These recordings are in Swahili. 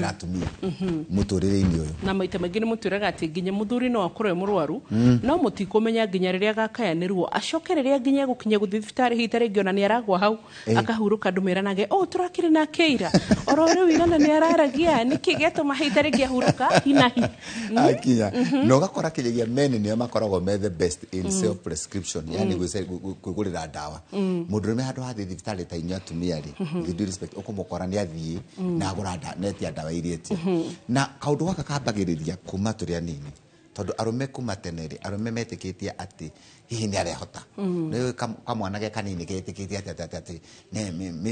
na atumia muturire-ini uyu na maita maingĩ nĩ mũtwĩraga atĩ nginya mũthuri no akorwo mũrwaru no mũtikũmenya nginya rĩrĩa gakayanĩrwo acoke rĩrĩa nginya gũkinya gũthiĩ thibitarĩ hita rĩngĩ ona nĩ aragwa hau akahurũka ndũmĩranage tũrakĩrĩ na Keira oro rĩu igana nĩ araragia nĩkĩ gĩatũma hita rĩngĩ ahurũka hinahi akinya no gakora kĩrĩgia men nĩ makoragwo me the best in self prescription yani kwĩgũrĩra ndawa mũndũrũme handũ hathi thibitarĩ ta inyuĩ atumia rĩ with due respect ũkũmũkora nĩ athiĩ na agũra netia ndawa iria etia na kaũndũ gaka kambagĩrĩria kuma tũrĩ anini tondu arume kuma tenere arume metĩkĩtie atĩ hihi nĩ arehota nĩ kamwanake kanini ketĩkĩtie atĩ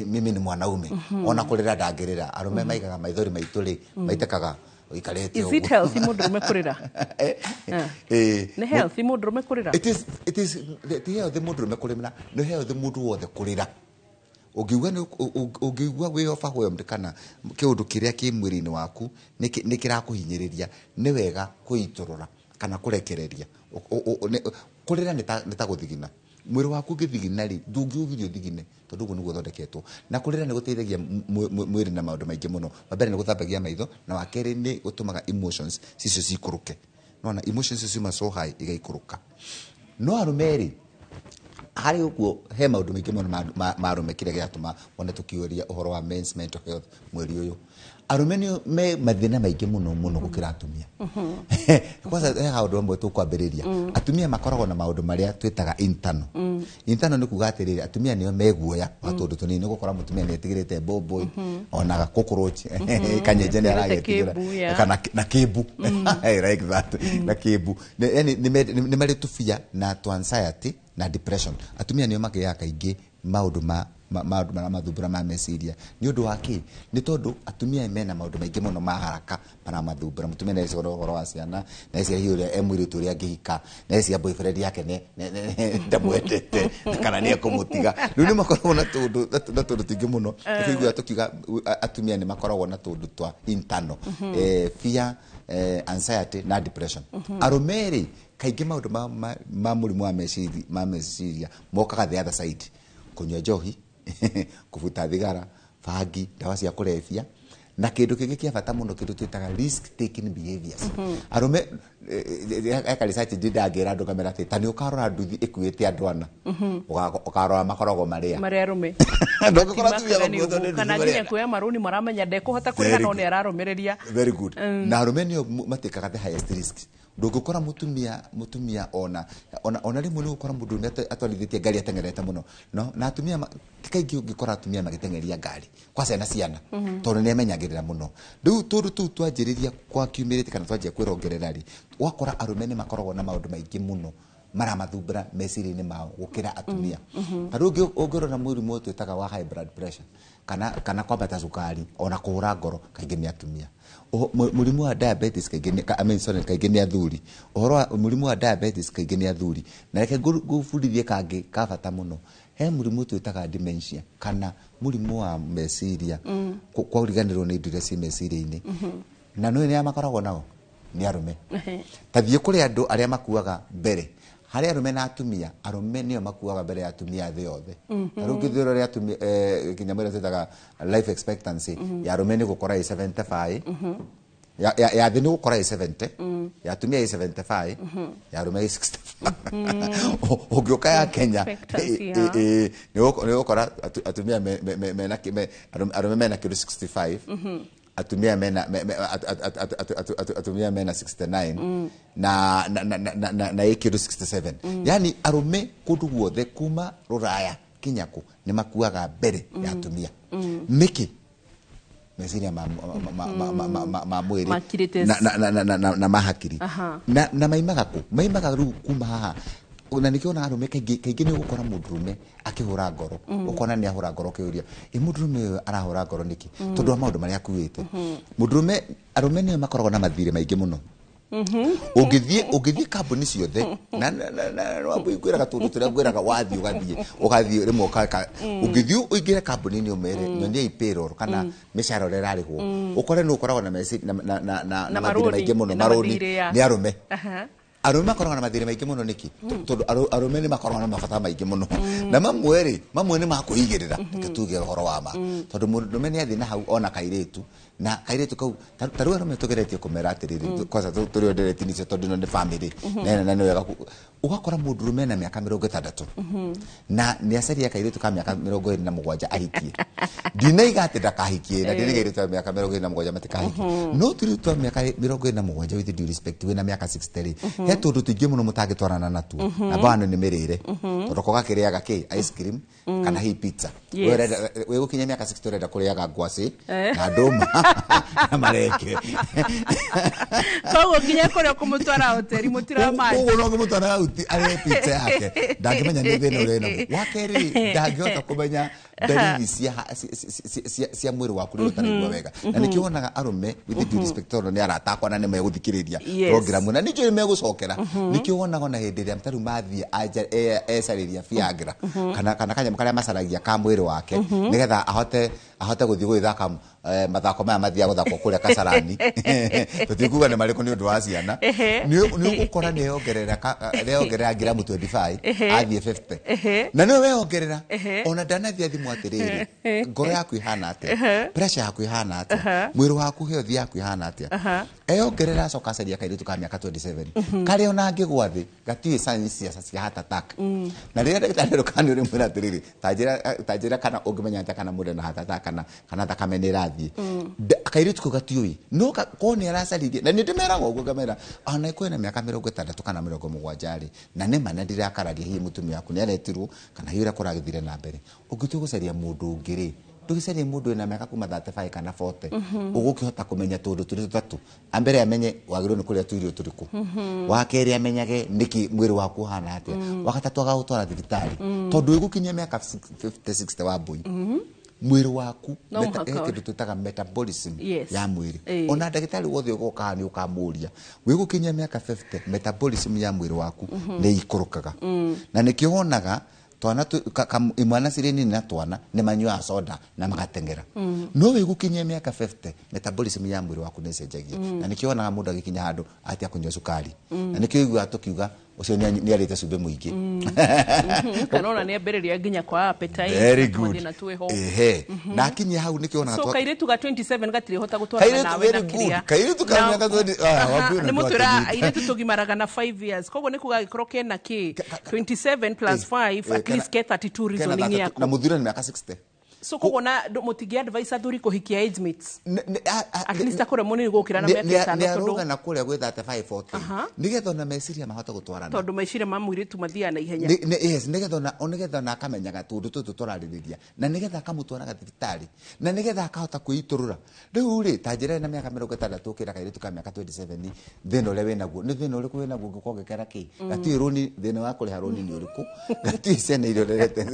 mimi ni mwanaume ona kũrĩra ndangĩrĩra arume maigaga maithori maitũ rĩ maitĩkaga ikarete is it healthy mũndũrũme kũrĩra nĩ healthy mũndũrũme kũrĩra it is the healthy mũndũrũme kũrĩra no healthy mũndũ wothe kũrĩra ũngĩigua wĩ overwhelmed kana kĩũndũ kĩrĩa kĩ mwĩrĩ-inĩ waku nĩ kĩrakũhinyĩrĩria nĩ wega kũitũrũra kana kũrekereria kũrĩra nĩ ta gũthigina mwĩrĩ waku ũngĩthigina rĩ ndũngĩũgirio thigine tondũ ũguo nĩguo thondeketwo na kũrĩra nĩ gũteithagia mwĩrĩ na maũndũ maingĩ mũno wambere nĩ gũthambagia maitho na wakerĩ nĩ gũtũmaga emotions cicio cikũrũke nona emotions ciuma so high igaikũrũka no arume rĩ hari uguo he maundu maingi muno marume kire giatuma wona tukiuria uhoro wa men's mental health mweri uyu arume ni me mathina maingi muno gukira atumia kwanza he haundu amwe tukwambiriria atumia makoragwo na maundu maria twitaga internal ni kuga atiriri atumia nio meguoya watundu tunini gukora mutumia ni etigirite bobo ona cockroach kanyenje ni aragetigira kana na kibu like that na kibu yani ni mari tufia na to anxiety na depression atumia nio makiya kaingi maundu mathumbura ma meciria ni undu waki ni tondu atumia mena maundu maingi muno ma haraka para mathumbura mutumia na icoro horo wa ciana na cia hiuria emwiritu ria ngihika na cia boyfriend yake ne ndamwendete kana ni akumutiga ni makoragwo na tundu tingi muno kuigua tukiuga atumia ni makoragwo na tundu twa internal fear anxiety na depression arumeri kaingi maundu ma murimu wa meciria mokaga the other side kunywa njohi kuvuta thigara bangi dawa cia kurefia na kindu kingi kia bata muno kindu twitaga risk taking behaviors arume research ndidangira andu kamera tani ukarora nduthi ikuite andu ana ukarora makoragwo maria arume ndokora tu kana nginya kuya maruni maramenya ndekuhota kurira no ni ararumireria very good na arume nio matikaga the highest risk ndungukora mutumia ona rimwe ni gukora mundu atwarithitie ngari atengerete muno no na atumia kaingi ungikora atumia magitengeria ngari kwa ciana tondu ni amenyagirira muno riu tundu tu twanjiriria kwa kiumirite kana twanjia kwirongerera ri wakora arume ni makoragwo na maundu maingi muno maramathumbura meciria-ini mao gukira atumia tarungi ungirona murimu twitaga wa high blood pressure kana kwambata cukari ona kuhura ngoro kaingi ni atumia murimu wa diabetes kaingi ni athuri uhoro wa murimu wa diabetes kaingi ni athuri na reke ngufundithie kangi ka bata muno he murimu twitaga dementia kana murimu wa meciria kwa uriganirwo ni indo iria ci meciria-ini na no ni makoragwo nao ni arume tathie kuri andu aria makuaga mbere hari arume na atumia arume nio makuaga mbere ya atumia thi yothe tarungi thiro ria atumia kinyamira tetaga life expectancy ya arume ni gukora 75 ya thi ni gukora 70 ya atumia 75 ya arume 65 ogioka ya Kenya ni gukora atumia arume mena kilo 65 atumia mena 69 na kilo 67 yani arume kundu guothe kuma Ruraya Kinyaku ni makuaga mbere ya atumia miki meciria ma mwiri na mahakiri na maimaga ru kuma haha una nikiona arume kaingi ni gukora mundurume akihura ngoro ukona ni ahura ngoro kiuria mundurume arahura ngoro niki tondu wa maundu maria akuite mundurume arume ni makoragwo na mathire maingi muno ugithie kambuni ciothe na wambuikwiraga tundu turia ngwiraga ugathie rimwe ugithie uingire kambuni ni umere nyonie ipero kana mishara uri rarihwo ukore no ukoragwo na mathire maingi muno maroni ni arume arume makoragwo na mathire maingi muno niki tondu arume ni makoragwo na mabata maingi muno na mamwe ni makuigirira tuge horo wa ma tondu mundume ni athina hau ona kairitu na kaire tukau taruero metogeretio kumera atiriri kwanza turio ndereti nicio tondu no family na ni wega ugakora mundurume na miaka 60 na ni acaria kaire tuka miaka 27 ahikie ndinaiga ati ndakahikie na ndinaiga tu miaka 27 matikahikie no turi tu miaka 27 with due respect we na miaka 60 he tondu tuingi muno mutagitwarana na tu na bana ni mirire tondu kogakiriaga ki ice cream kana hi pizza we gukinya miaka 60 renda kuriaga ngwasi na nduma na mareke kogo kinya kore kumutwara hoteli mutira mai kogo no kumutwara ari pizza yake ndangimenya ni thina urena wakeri ndangihota kumenya dalili cia mwiri waku ri utarigwa wega na nikionaga arume with due respect tondu ni aratakwa na ni meguthikiriria program na nijo megucokera nikionaga na hindi ria mtaru mathie ecariria Viagra kana kanyama karia macaragia ka mwiri wake nigetha ahote guthii gwithaka mathako maya mathia guthakwo kuria Kasarani tutikuga ni mariko ni undu wa ciana ni ugukora ni yongerera gramu 25 athie 50 na no we ongerera ona ndanathia thimu atiriri ngoro yaku ihana atia pressure yaku ihana atia mwiri waku health yaku ihana atia eyongerera coka caria kairitu ka miaka 27 kare ona ngigwathi gatiwe science cia heart attack na rĩrĩa ndagĩtarĩ rũkani ũrĩ mwĩra atiriri tanjĩra kana ũngĩmenya atĩa kana mũndũ na heart attack kana thakame nĩ ĩrathiĩ kairitu ko gatiũĩ no kone aracaririe na nĩ ndĩmeraga ũguo ngamera ona kwĩna miaka 60 kana 70 rĩ na nĩ mana ndirakararia hihi mũtumia waku nĩ aretirwo kana hihi ũrĩa na mbere ũngĩtua gũcaria mũndũ ũngĩ rĩ ndũgĩcaria mũndũ ena miaka kuma 35 kana 40 ũgũkĩhota kũmenya tũndũ tũrĩ tũtatũ ambere amenye wagĩrĩirwo nĩ kũrĩa tuirio tũrĩkũ wakerĩ amenyage nĩkĩ mwĩrĩ waku ũhana atĩa wagatatũ agaũtwara thibitarĩ tondũ ũgũkinyia miaka 50 60 wa mbui mwĩrĩ waku kĩndũ twĩtaga metabolism ya mwĩrĩ ona ndagĩtarĩ wothe ũgoka nĩ ũkamũria wĩgũkinyia miaka 50 metabolism ya mwĩrĩ waku nĩ ikũrũkaga na nĩkĩo wonaga twana imwana cirini na twana nĩ manyua soda na magatengera no wĩgũkinyia miaka 50 metabolism ya mwĩrĩ waku nĩ cenjagia na nĩkĩo wonaga mũndũ agĩkinya handũ atia kunyua cukari na nĩkĩo igua tũkiuga ucio nĩ arĩte cumbe mũingĩ kana ona nĩ ambĩrĩria nginya kwa appetite very good na akinyia hau nĩkĩo wonaga so kairitu ga 27 gatirĩ hota gũtwarana nawe na kĩrĩa kairitu ka miaka 20 nĩ mũtura airitu tũgimaraga na 5 years koguo nĩ kũgagĩkorwo kena kĩ 27 plus 5 at least ke 32 reasoning yako na mũthuri nĩ miaka 60 so koguo na mũtingi advice athuri kũhikia age mates at least akore mũnini gũkĩra na miaka 5 nĩ aroga na kũrĩa gwĩ 35 40 nĩgetha ona meciria mahota gũtwarana tondũ meciria ma mũirĩtu mathiaga na ihenya yes nĩgetha ona akamenyaga tũndũ tũtũ tũrarĩrĩria na nĩgetha akamũtwaraga thibitarĩ na nĩgetha akahota kwĩitũrũra rĩu rĩ ta njĩra na miaka 60 ũkĩra kairitu ka miaka 27 thĩna ũrĩa wĩnaguo nĩ thĩna ũrĩkũ wĩnaguo ũngĩkorwo ũgĩkera kĩ gatiĩ rũni thĩna wa kũrĩha rũni nĩ ũrĩkũ gatiĩ ciana irio rerete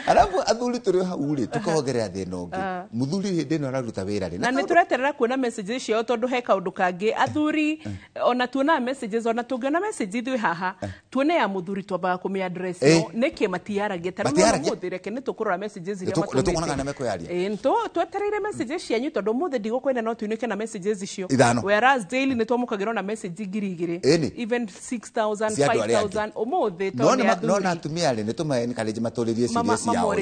arabu athuri tũrĩ hau rĩ tukahogerera thĩna ũngĩ mũthuri hĩndĩ ĩno araruta wĩra rĩ na nĩ tũreterera kuona messages ciao tondũ he kaũndũ kangĩ athuri ona tuonaga messages ona tũngĩona message ithuĩ haha tuone ya mũthuri twambaga kũmĩ address no nĩkĩ matiaragia tarĩ mũthĩ reke nĩ tũkũrora messages iria matũmĩte twetereire messages cianyu tondũ mũthĩ ndigũkwenda no tuinĩke na messages icio whereas daily nĩ twamũkagĩrwo na message 2,000 even 6,000 5,000 ũmũthĩ no na atumia rĩ nĩ tũmaeni kalenji matũrĩrie ciria ciao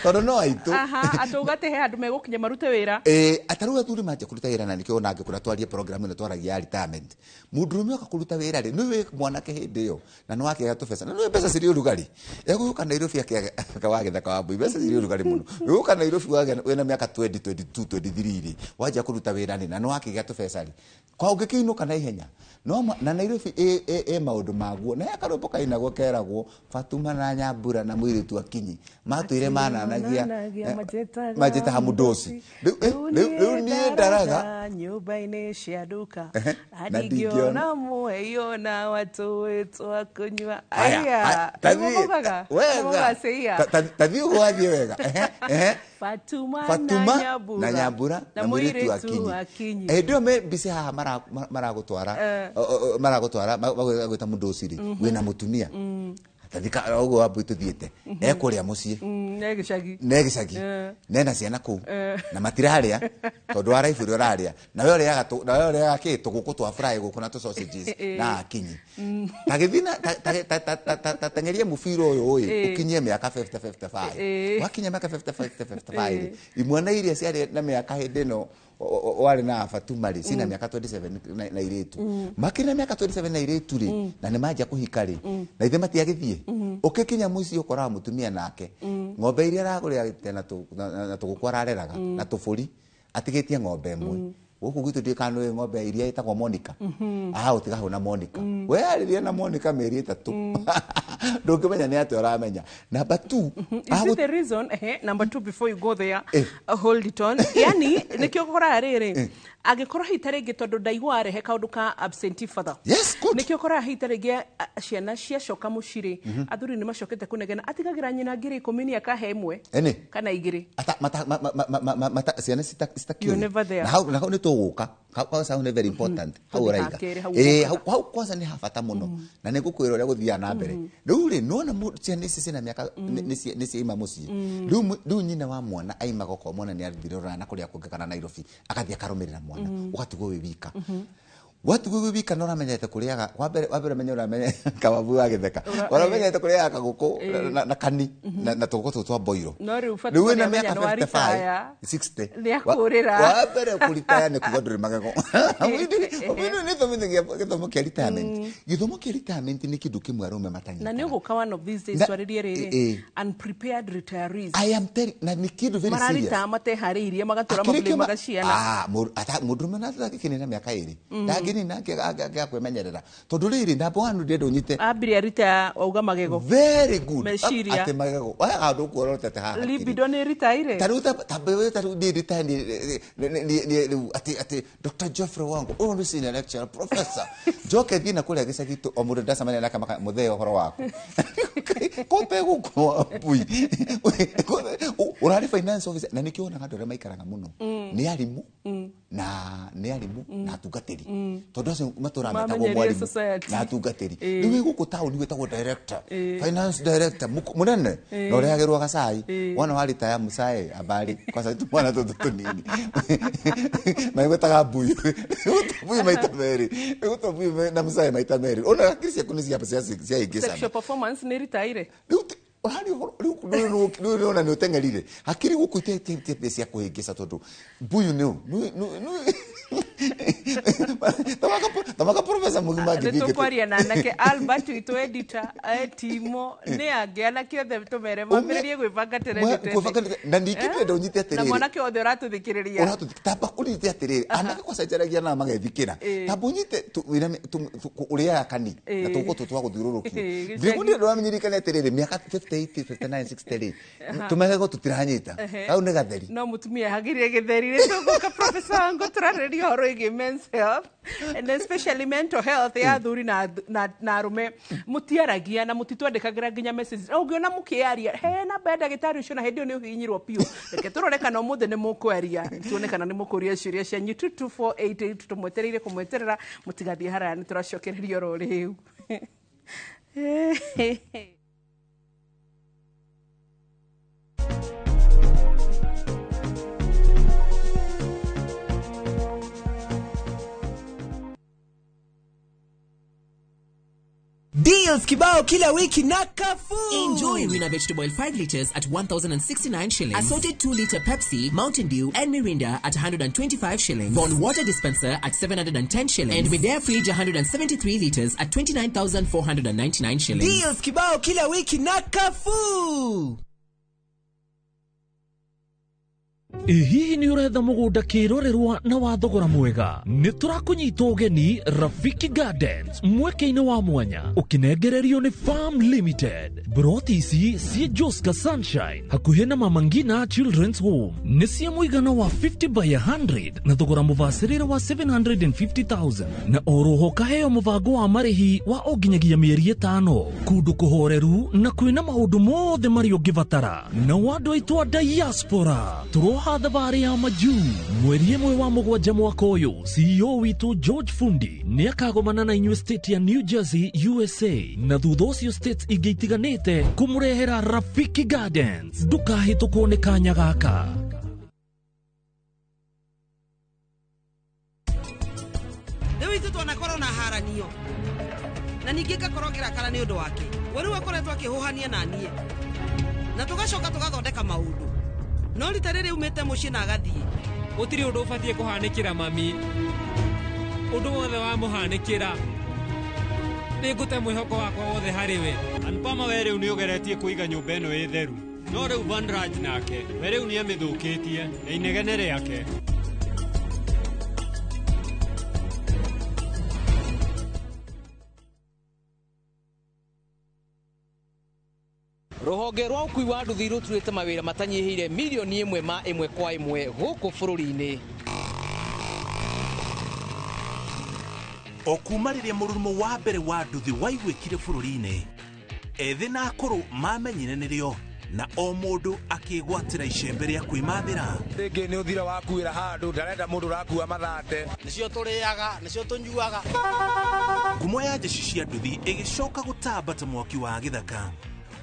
tondũ no aitũ atũgate he andũ megũkinya marute wĩra atarũ athuri manjia kũruta wĩra na nĩkĩo ona angĩkũra twarie program ĩno twaragia retirement mũndũrũme oka kũruta wĩra rĩ nĩ mwanake hĩndĩ ĩyo na nĩ wakĩaga tũbeca na nĩ mbeca cirĩ ũrugarĩ egũka Nairobi akĩaga wa gĩthaka wa mbui mbeca cirĩ ũrugarĩ mũno egũka Nairobi wĩna mĩaka 20 22 23 rĩ wanjia kũruta wĩra nĩ na nĩ wakĩaga tũbeca rĩ kwa ũngĩkĩinũka na ihenya no na Nairobi maũndũ maguo na yakarũmbo kainagwo keragwo Fatuma na Nyambura na mũirĩtu Akinyi matũire mananagia majeta hamudosi rĩu niĩ ndaraga nyũmba-inĩ cia nduka ndingĩona muheyo na watu wetu akunywa aya tathi ũgwathiĩ wega Fatuma na Nyambura na mũirĩtu Akinyi ndio me bisi haha maragũtwara magwĩta mũndoci rĩ wĩna mũtumia tathika ogo wabu tuthiete ekuria mucii negicagi nena ciana ku na matiraria tondu araifu rio raria na we ria kitu guku twa fry guku na tu sausages na akinyi tagithina tengeria mufiro uyu ukinyie miaka 50-55 wakinya miaka 50-55 imwana iria ciari na miaka hindino wale na Fatumari sina miaka 27 na iretu makina miaka 27 na iretu ri na ne maja kuhikari na ithe matiagithie ukikinya muici ukora mutumia nake ng'ombe iria aragurira tena na tugukwarareraga na tufuri atigitie ng'ombe imwe guku gitu ndikano ng'ombe iria itagwo Monica utigaho na Monica we aririe na Monica meri 3 ndukimenya ni ati uramenya number 2 is it the reason number 2 before you go there hold it on yani nikyo gukora riri agikora hitaringi tondu ndaigwa arehe kaundu ka absentee father yes good nikyo gukora hitaringi ciana cia coka muciri athuri ni macokete kunegena atigagira nyina ngiri 10 ni akahe imwe kana igiri mata ciana sitakio na hau ni tuguka hau sound very important hau raiga hau kwanza ni hafata muno na ni gukwira uria guthia na mbere riu ri nona ciana ici cina miaka ni ciima mucii riu nyina wa mwana aima goko mwana ni athirora na kuria kungekana Nairobi akathia karumirira mwana ugatigwo wibika watu wibika no ramenyete kuriaga wabere menye uramenye kawabu agitheka uramenyete kuriaga kaguku na kani na tuguku twa boiro no riu fatu na miaka 55 60 wabere kuritaya ne kugodore magego obido ni githomo kia retirement githomo kia retirement ni kindu kimwe arume matanya na ni uguka one of these days twaririe riri unprepared retirees I am telling na ni kindu very serious mararita matehariirie magatura mabuli magaciana mundurume na thakini na miaka 2 ni nake akwemenyerera tondu riri ndambo wanu ndedo nyite abiri arita auga magego very good meshiria ate magego aya ndu kuorota ta ha libido ni ritaire taruta tabewe taru ni ritani ati Dr. Geoffrey wangu unu senior lecturer professor joke thina kule gicagito omundo ndasamanya na kama mutheo horo waku kote guko bui urari finance officer na nikiona ngandore maikaraga muno ni arimu na tungatiri tondu acio matura metagwo mwarimu na tungatiri niwe guku town wetagwo director finance director munene no reagirwo gacai wana wari ta ya musai abari kwa sababu mwana toto tunini maigwetaga bui maita meri bui na musai maita meri ona akirisia kunisia hapa cia igisa sexual performance ni ritaire ohari no utengerire akiri gukuite cia kuhingisa tondu buyu no tamaka professor mugima ngithike tukwaria na nake Albert itu editor Timo ni angiana kiothe tumere mamiririe gwibanga terete na ndikite ndo nyite atiriri na mwana ke othe uratuthikiriria tamba kurite atiriri anake kwacajaragia na magethikira tambo nyite uria akani na tuko tutwa guthirurukio ndigundi ndo amenyirikana atiriri miaka 58 59 60 tumegego tutiranyita au ne gatheri no mutumia hagirie githeri ri tuguka professor wangu turareria horo igi men's health and especially mental health ya thuri na arume mutiaragia na mutitwandikagira nginya messages ungiona mukiaria he na benda gitari ucio na hendio ni uhinyirwo piu reke turoreka no muthe ni mukwaria tuonekana ni mukuria ciuria cia nyitu 2488 tumwetereire kumweterera mutigathie haraya ni turacokereria ro riu Deals kibao kila wiki na Carrefour. Enjoy Rina vegetable oil 5 liters at 1,069 shillings. Assorted 2-liter Pepsi, Mountain Dew and Mirinda at 125 shillings. Von water dispenser at 710 shillings. And Midea fridge 173 liters at 29,499 shillings. Deals kibao kila wiki na Carrefour. Hihi ni uretha mugunda kirorerwa na wa thogora mwega ni turakunyita ugeni Rafiki Gardens mweke-ini wa mwanya ukinengererio ni Farm Limited. Broti ici cie Joska Sunshine hakuhe na Mama Ngina Children's Home ni cia muigana wa 50 by 100 na thogora mubacirire wa 750,000 na oroho kaheo mubango wa marihi wa oginyagia mieri 5 kundu kuhoreru na kwina maundu mothe mari ungibatara na wandu aitwa diaspora turo kuoha thabarĩ ya majuu mweri ĩmwe wa mũgwanja mwaka ũyũ. CEO witũ George Fundi nĩ akagomana na inyuĩ state ya New Jersey, USA, na thutha ũcio states ingĩ itiganĩte kũmũrehera Rafiki Gardens. Ndũkahĩtũkwo nĩ kanya gaka. Rĩu itũ twanakorwo na haranio na ningĩ ngakorogera kana nĩ ũndũ wake we rĩu akoretwo akĩhũhania na niĩ na tũgacoka tũgathondeka maũndũ no rita rĩrĩ umĩte mũciĩ na agathiĩ. Gũtirĩ ũndũ ũbatiĩ kũhanĩkĩra mami, ũndũ wothe wamũhanĩkĩra nĩ ngũte mwĩhoko wakwa wothe harĩ we. Anpama we rĩu nĩ ũgeretie kũiga nyũmba ĩno ĩ theru, no rĩu Van Raj nake we rĩu nĩ amĩthũkĩtie na inegene rĩake. Rũhonge rwa ũkui wa nduthi rũturĩte mawĩra matanyihĩire milioni 1 ma 1 kwa 1 gũkũ bũrũri-inĩ. O kuma rĩrĩa mũrurumo wa mbere wa nduthi waiguĩkire bũrũri-inĩ, ethĩ na akũrũ mamenyire nĩrĩo na o mũndũ akĩgwatĩra icembe rĩa kwĩmathĩra. Rĩngĩ nĩ ũthira wakuĩra handũ ndarenda mũndũ ũrakua mathate. Nĩcio tũrĩaga, nĩcio tũnyuaga. Ngumo ya njeci cia nduthi ĩgĩcoka gũtamba ta mwaki wa gĩthaka.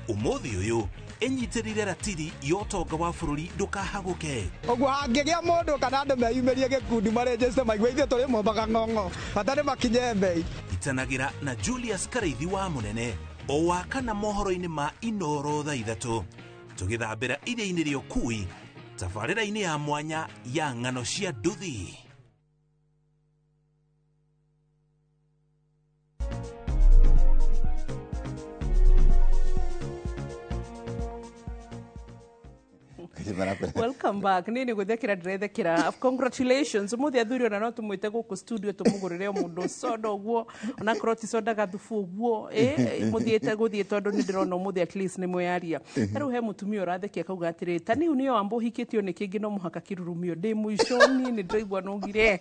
Ũmũthĩ ũyũ ĩnyitĩrĩire ratiri ya ũtonga wa bũrũri ndũkahagũke. Ũguo hangĩgĩa mũndũ kana andũ meyumĩrie gĩkundi marĩnjĩcite maigua ithuĩ tũrĩ mombaga ng'ong'o hatarĩ makinye mbei. Itanagĩra na Julius Karaithi wa Mũnene o wakana mohoro-inĩ ma Inooro thaa 3 tũgĩthambĩra iria-inĩ rĩa ũkui tabarĩra-inĩ ya mwanya ya ng'ano cia nduthi. Welcome back. Nini guthekira ndĩrethekira. Congratulations. Umuthi athuri ona no tumwite gũkũ studio tumugurire mũndũ soda ũguo ona kroti soda gathufu ũguo muthiĩte gũthiĩ tondũ nĩ ndĩrona umuthi at least nĩ mweyaria. Rĩu he mutumia ũrathekia kauga atĩrĩ ta niu nĩyo ambo hikĩtio nĩ kĩngĩ no mũhaka kĩrurumio ndĩ mũiconi nĩ ndĩraigua nũgire.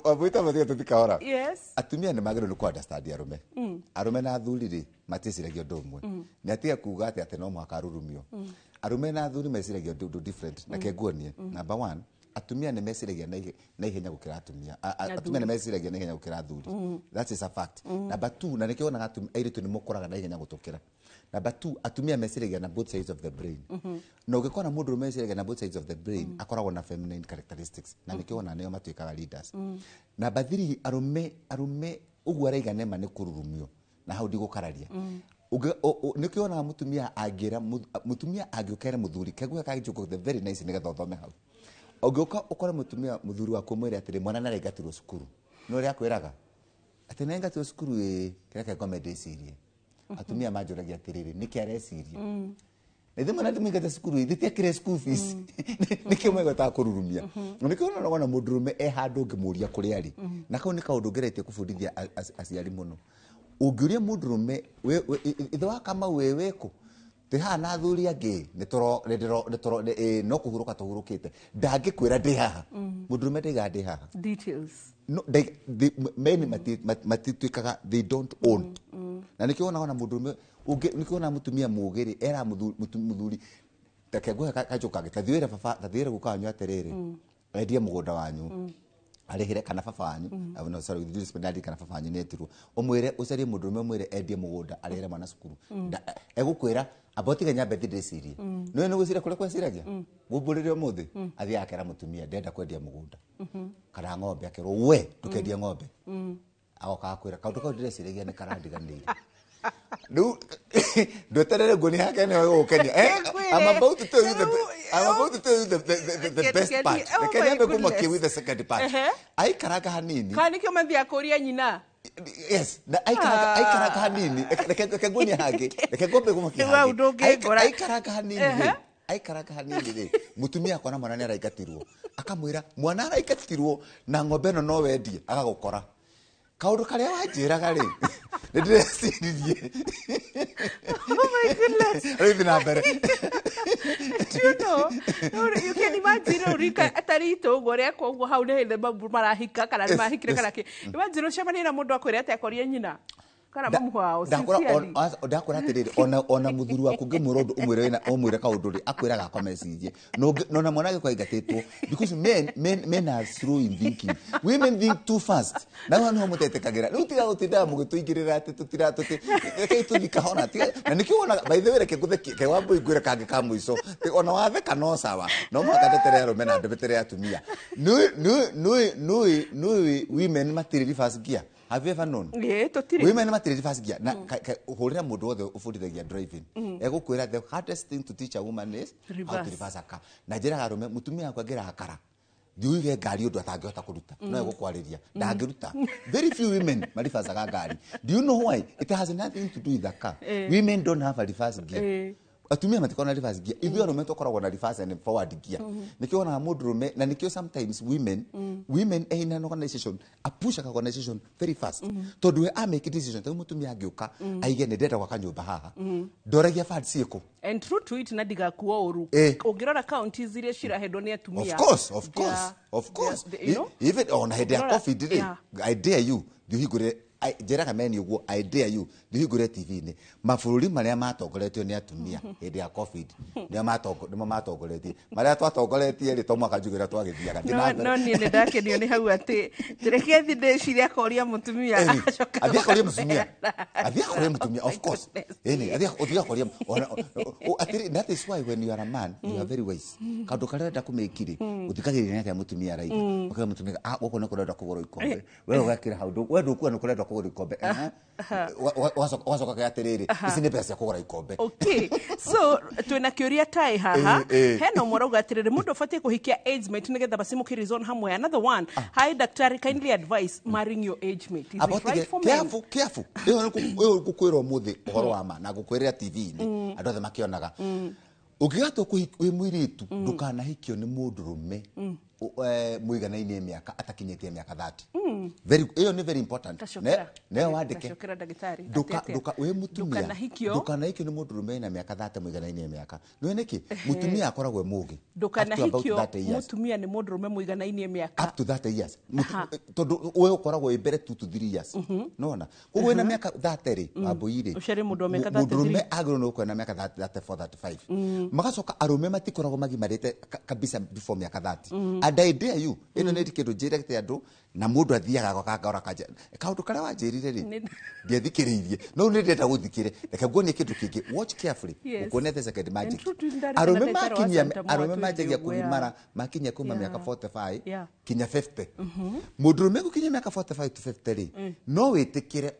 Abuita mathiĩ tũtikahora. Yes. Atumia nĩ magĩrĩirwo nĩ understand arume. Arume na athuri rĩ maticiragia ũndũ ũmwe. Nĩ atiga kuga atĩ no mũhaka arurumio. Arume na athuri meciragia ũndũ different na kenguonie. Number 1, atumia nĩ meciragia na ihenya gũkĩra atumia. Atumia nĩ meciragia na ihenya gũkĩra athuri. That is a fact. Number 2, na nĩkĩo onaga airĩtu nĩ mũkoraga na ihenya gũtũkĩra. Number 2, atumia meciragia na both sides of the brain. Na ũngĩkora mũndũ meciragia na both sides of the brain akoragwo na feminine characteristics. Na nĩkĩo ona nĩo matuĩkaga leaders. Number 3, arume ũguo araiga nema nĩ kũrurumio na hau ndigũkararia. Nĩkĩo onaga mutumia angĩũkere mũthuri kegwe kagĩjũko the very nice nĩgetha ũthome hau. Ũngĩũka ũkore mũthuri waku mwĩre atĩrĩ mwana nĩaraingatirwo cukuru no ũrĩa akwĩraga atĩ nĩaingatirwo cukuru kĩreke ngome ndĩcirie. Atumia manjũragia atĩrĩrĩ nĩkĩ areciria na ithe mwana ndĩmũingate cukuru ithĩtiakĩre school fees nĩkĩo mwĩgwetaga kũrurumia. Nĩkĩo ona mũndũrũme handũ ũngĩmũria kũrĩa arĩ na kau nĩ kaũndũ ngeretie kũbundithia aciari mũno. Ũngĩũria mũndũrũme ithe wa Kamau wĩkũ tihaha na athuri angĩ no kũhurũka tũhurũkĩte ndangĩkwĩra ndĩ haha. Mũndũrũme ndaiga ndĩ haha. Details. Men matituĩkaga they don't own. Na nĩkĩo ona mũndũrũme nĩkĩo ona mũtumia mũgĩrĩ era mũthuri takegwe kajũkage tathiĩre baba tathiĩre gũka wanyu atĩrĩrĩ endie mũgũnda wanyu arĩhĩre kana baba wanyu no sorry disciplinary kana baba wanyu netirwo ũmwĩre ũcarie mũndũrũme ũmwĩre endie mũgũnda arĩhĩre mwana cukuru egũkwĩra abotiga nyambe ndĩcirie no nĩ gwĩciria kũrĩa kweciragia gũmbũrĩre ũmũthĩ athiĩ akera mũtumia ndenda kwendia mũgũnda kana ng'ombe akerwo we ndũkendia ng'ombe agoka akwĩra kaũndũ kau ndĩreciragia nĩ karandiganĩire. No, ndoterere ngoni yake nĩ gũkenia. I'm about to tell you the best part. Rekenya kumake with the second part. Aikaraga hanini. Kani kio mathia kũria nyina. Yes, na aikaraga hanini. Reke ngoni yake. Reke ngombe kumake. Aikaraga hanini. Aikaraga hanini rĩ. Mutumia akona mwana nĩ araingatirwo. Akamwĩra mwana araingatirwo na ng'ombe no no wendie agagũkora. Kaũndũ karĩa wanjĩraga rĩ ndĩrecirie. Oh my goodness. Do you know? You can imagine Rika atarito gore kwa hau nĩ hĩndĩ mabu marahika kana nĩ mahikire kana kĩ. Imagine ũcemanie na mũndũ akwĩra atĩ akorie nyina. kana mamu wao ndakora atiriri ona muthuri waku ngimwira undu umwire wina umwire kaundu ri akwira gakwa message no na mwana gikwa igatetwo because men are slow in thinking, women think too fast na wana mutetekagira riu tiga gutinda mugituingirira ati tutira tuti reke tuthika hona tiga na nikiona by the way reke gutheke wambu igwira kange ka muico ona watheka no sawa no makatetere arume na ndebetere atumia no women matiri reverse gear. Have you ever known? Yeah, totally. Women matiri reverse gear na horira mundu wothe ufundithagia driving egukwira the hardest thing to teach a woman is how to reverse a car. Na njira arume mutumia akwa ngira akara ndiuige ngari undu atangihota kuruta no egukwariria ndangiruta. Very few women marifazaga ngari. Do you know why? It has nothing to do with the car. Women don't have a reverse gear. Atumia matikona reverse gear. If you are meant to koragwo na reverse and forward gear. Nikio na mundurume na nikio sometimes women in an organization a push a organization very fast. To do a make decision to mutumia agiuka aige ne data kwa nyumba haha. Doragia fad sieko. And true to it nadiga kuwa oru. Ogirora counties zile shira hedoni atumia. Of course. You know? Even on head coffee did I dare you. Do you go jera kameni ugo I dare you do you go TV ni mafururi maria matongoretio ni atumia hedi ya covid ni matongoretie maria twatongoretie ri to mwaka njugera twagithiaga no ni ndake ni hau ati direke thinde ciria koria mutumia acoka athia koria mutumia of course athia koria atiri that is why when you are a man you are very wise kandu karenda kumekire uthikagirira nake mutumia raiga okay mutumia goko ne kurenda kugoro ikombe wewe ugakira hau wewe ndukuwa ne kurenda kugoro ikombe wasoka kaya terere isine pesa ya kugora ikombe. Okay, so twina kiuria tai haha heno morauga atiriri mundu afatie kuhikia age mate nigetha basimukirizon hamwe. Another one, hi daktari, kindly advise marrying your age mate. Is it right for men? Careful eyo gukwira muthi uhoro wa ma na gukwirira TV ni andu othe makionaga ukigato kwi mwiritu ndukanahikio ni mundurume muiganaine miaka atakinyetie miaka 30. Very hiyo ni very important. Ne wandike duka we mutumia ndukanahikio ni mundurume na miaka 30 muiganaine miaka no niki mutumia akoragwe mugi ndukanahikio mutumia ni mundurume muiganaine miaka up to 30 years tondu we ukoragwo ibere 2 to 3 years nona koguo na miaka 30 aboire ushari mundu miaka 33 mundurume agro no kwa na miaka 34 35 magacoka arume matikoragwo magimarite kabisa before miaka 30. And I dare you ino ne tikindo direct andu na mundu athiaga gakangora kaje kaundu kara wanjirire ri ndiathikiririe no ne ndeta guthikire reke nguonie kindu kingi watch carefully ukuone the second magic arume makinya kumara makinya kuma miaka 45 kinya 50 mundurume gukinya miaka 45 to 50 ri no witikire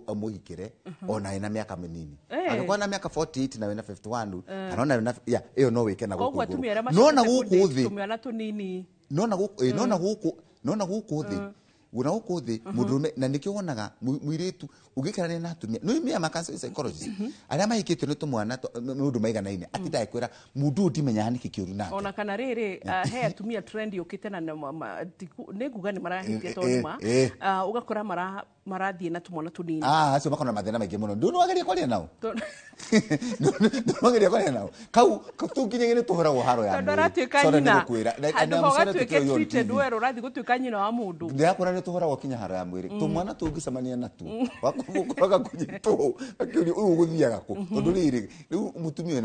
amuhikire ona ina miaka minini agakwa na miaka 48 na wena 51 anaona ya iyo no wike na guku no na guku thi tumia tunini nona guku thi una guku thi mundurume na nikio wonaga mwiritu ugikarania na atumia no imia makansa psychologist aria mahikitio ni tumwana mundu maiganaine atidai kwira mundu ndimenya niki kiuru nake ona kana riri he atumia trend yukite na ne nguga ni marahikia tonuma ugakora marathie na tumwana tunini acio makona mathina maingi muno ndu wageria kwaria nao ndu wageria kwaria nao kau tukinyege ni tuhoragwo haro ya ndoratuika nyina andu hogatuike treated wero rathi gutuika nyina wa mundu ndiakora ni tuhoragwo kinya haro ya mwiri tumwana tungicamania natu wakugoraga kunyitu akiri uyu guthiaga ku tondu riri riu mutumia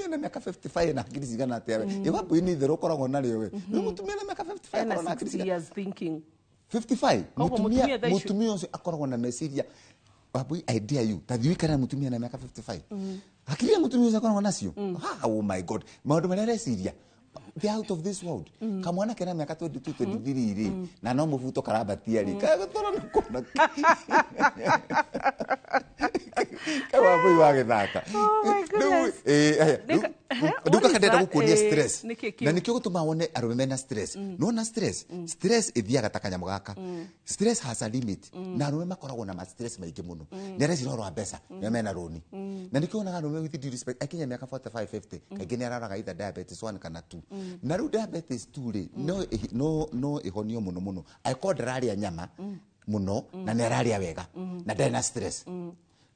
na miaka 55 na akiri cigana atia iwapo ini thero koragwo na riwe ni mutumia na miaka 55 na akiri cigana thinking 55 mutumia ucio akoragwo na meciria babu idea you tathiikara mutumia na miaka 55 akiri mutumia ucio akoragwo nacio oh my god maundu maria reciria they out of this world kamwana kena miaka 22 23 ri na no muvuto karabatia ri kagotora nakona kawa boy wage thaka duka kadeta gukunia stress na nikyo gutuma wone arume na stress no na stress ithiaga takanya mugaka stress has a limit na arume makoragwo na stress maingi muno ni areci roro abesa ni mena roni na nikyo na arume with due respect akinya miaka 45 50 kaingĩ ni araraga either diabetes 1 kana 2 na ru diabetes 2 ri no ihonio muno aikod raria nyama muno na ni raria wega na ndari na stress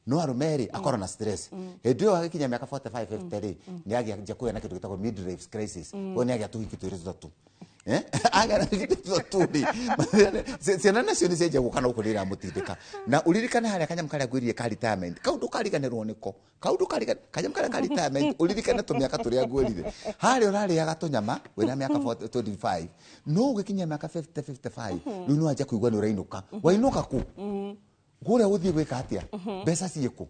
no arumeri akora na stress hedio akinya miaka 45 50 ri ni agia kuya na kitu kitako midlife crisis woni agia tuhiki tu agana tuli ciana nacio nä cenjia gå kana å kå rä ra må tindä na å ririkane harä a kanyamå karä a ngwä rire ka retirement kau ndå kariganärwo nä ko kau ndå kanyamå karä a ka retirement å ririkane tå mä aka tå rä a ngwärire harä a å rarä aga tå nyama wä na mä aka 25 no å gä kinyia mä aka 55 rä u nä wanjia kå igua nä å rainå ka wainå ka kå kũrĩa gũthiĩ gwĩka atĩa mbeca ciĩkũ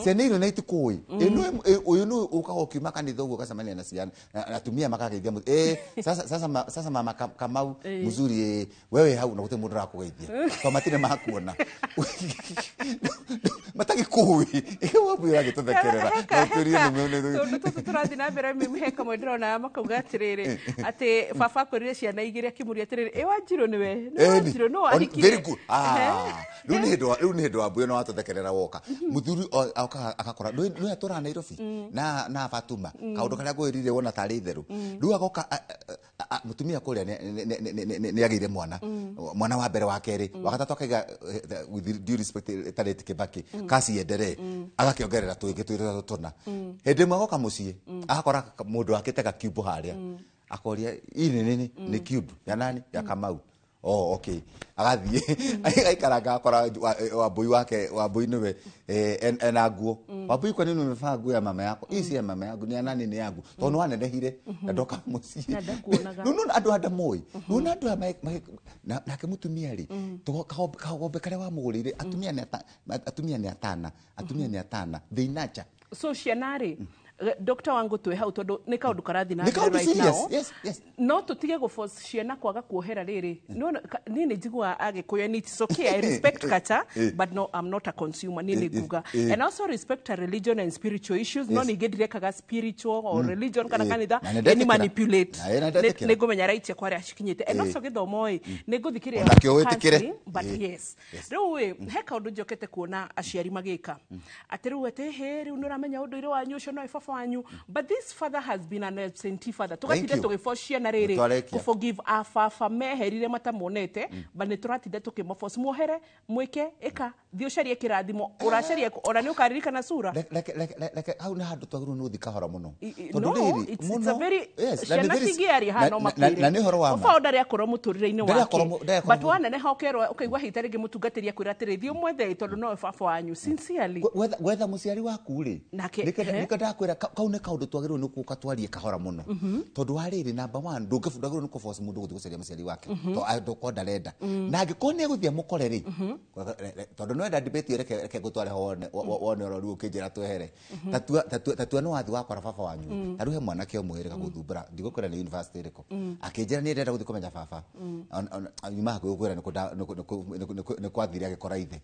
ciana irio na itikũĩ ũyũ nĩ ũkaga ũkiuma kanitha ũguo ũgacemania na ciana atumia makageithia sasa mama Kamau mzuri wewe hau na gũtirĩ mũndũ ũrakũgeithia tondũ matirĩ makuona matagĩkũĩ wambui ũragĩtũthekerera tondũ tũtũ tũrathiĩ na mbere he kamwe ndĩrona makauga atĩrĩrĩ atĩ baba akorire ciana igĩrĩ akĩmũria atĩrĩrĩ ĩ Wanjirũ nĩwe no ahikire rĩu nĩ hĩndĩ wa mbũya no watũthekerera woka mũthuri agakora nĩwe atũraga Nairobi na Fatuma kaũndũ karĩa ngwĩrire wona tarĩ itherũ rĩu agoka mũtumia kũrĩa nĩ agĩire mwana wa mbere wa kerĩ wa gatatũ akaiga with due respect tarĩti Kĩbakĩ kasi enderee agakĩongerera tũingĩ twĩrĩ tũna hĩndĩ ĩmwe agoka mũciĩ agakora mũndũ wakĩte gakiumbu harĩa akoria ini nĩ cube ya nani ya Kamau okay agathie aikaranga akora Wambui wake Wambui niwe ena nguo Wambui kwa nini umevaa nguo ya mama yako hii si ya mama yangu ni ya nani ni yangu tono wanenehire ndoka muci no andu anda moi no andu na kemutumia ri to kaombe kare wa mugurire atumia ni atana they nurture so cianari Dr. wangu twĩ hau tondũ nĩ kaũndũ karathi na right now no tũtige gũforce ciana kwaga kuohera rĩrĩ niĩ nĩ njiguaga Agĩkũyũ and it's okay I respect culture but no I'm not a consumer niĩ nĩ nguga and also respect a religion and spiritual issues no ningĩ ndirekaga spiritual or religion kana kanitha any manipulate nĩ ngũmenya right yakwa rĩa cikinyĩte and also gĩthomo nĩ ngũthikĩrĩria but yes rĩu he kaũndũ njokete kuona aciari magĩka atĩ rĩu atĩ rĩu nĩ ũramenya ũndũire wanyu ũcio no baba wanyu but this father has been an absentee father tugatinde tugiforce ciana rĩrĩ to forgive a baba meherire matamonete but nĩ turatinde tukĩmoforce muohere mwĩke ĩka thiĩ ũcarie kĩrathimo ũracaria ona nĩ ũkaririkana sura like hau nĩ handũ twagĩrĩirwo nĩ gũthiĩ kahora mũno tondũ rĩrĩ it's a very ciana cingĩaria hano makĩrĩ na nĩ horo wa ma ũndarĩ akorwo mũtũrĩre-inĩ wake but waneneha ũkerwo ũkaigua hita rĩngĩ mũtungatĩria kwĩra atĩrĩ thiĩ ũmwethe tondũ no baba wanyu sincerely wetha mũciari waku rĩ nĩkĩ ndakwĩra kau nĩ kaũndũ twagĩrĩirwo nĩ gũka twarie kahora mũno tondũ wa rĩrĩ number 1 ndũngĩbundagĩrwo nĩ kũforce mũndũ gũthiĩ gũcaria mũciari wake tondũ ndarenda na angĩkorwo nĩ egũthiĩ mũkore rĩ tondũ no enda debate reke ngũtware wone ũrori ũkĩnjĩra twehere tatua nĩ wathi wakora baba wanyu tarĩu he mwanake ũmwe rĩga gũthumbũra ndigũkwĩra nĩ university ĩrĩkũ akĩnjĩra nĩ ndenda gũthiĩ kũmenya baba nyuma hakuhĩ gũkwĩra nĩ kwathire agĩkora ithe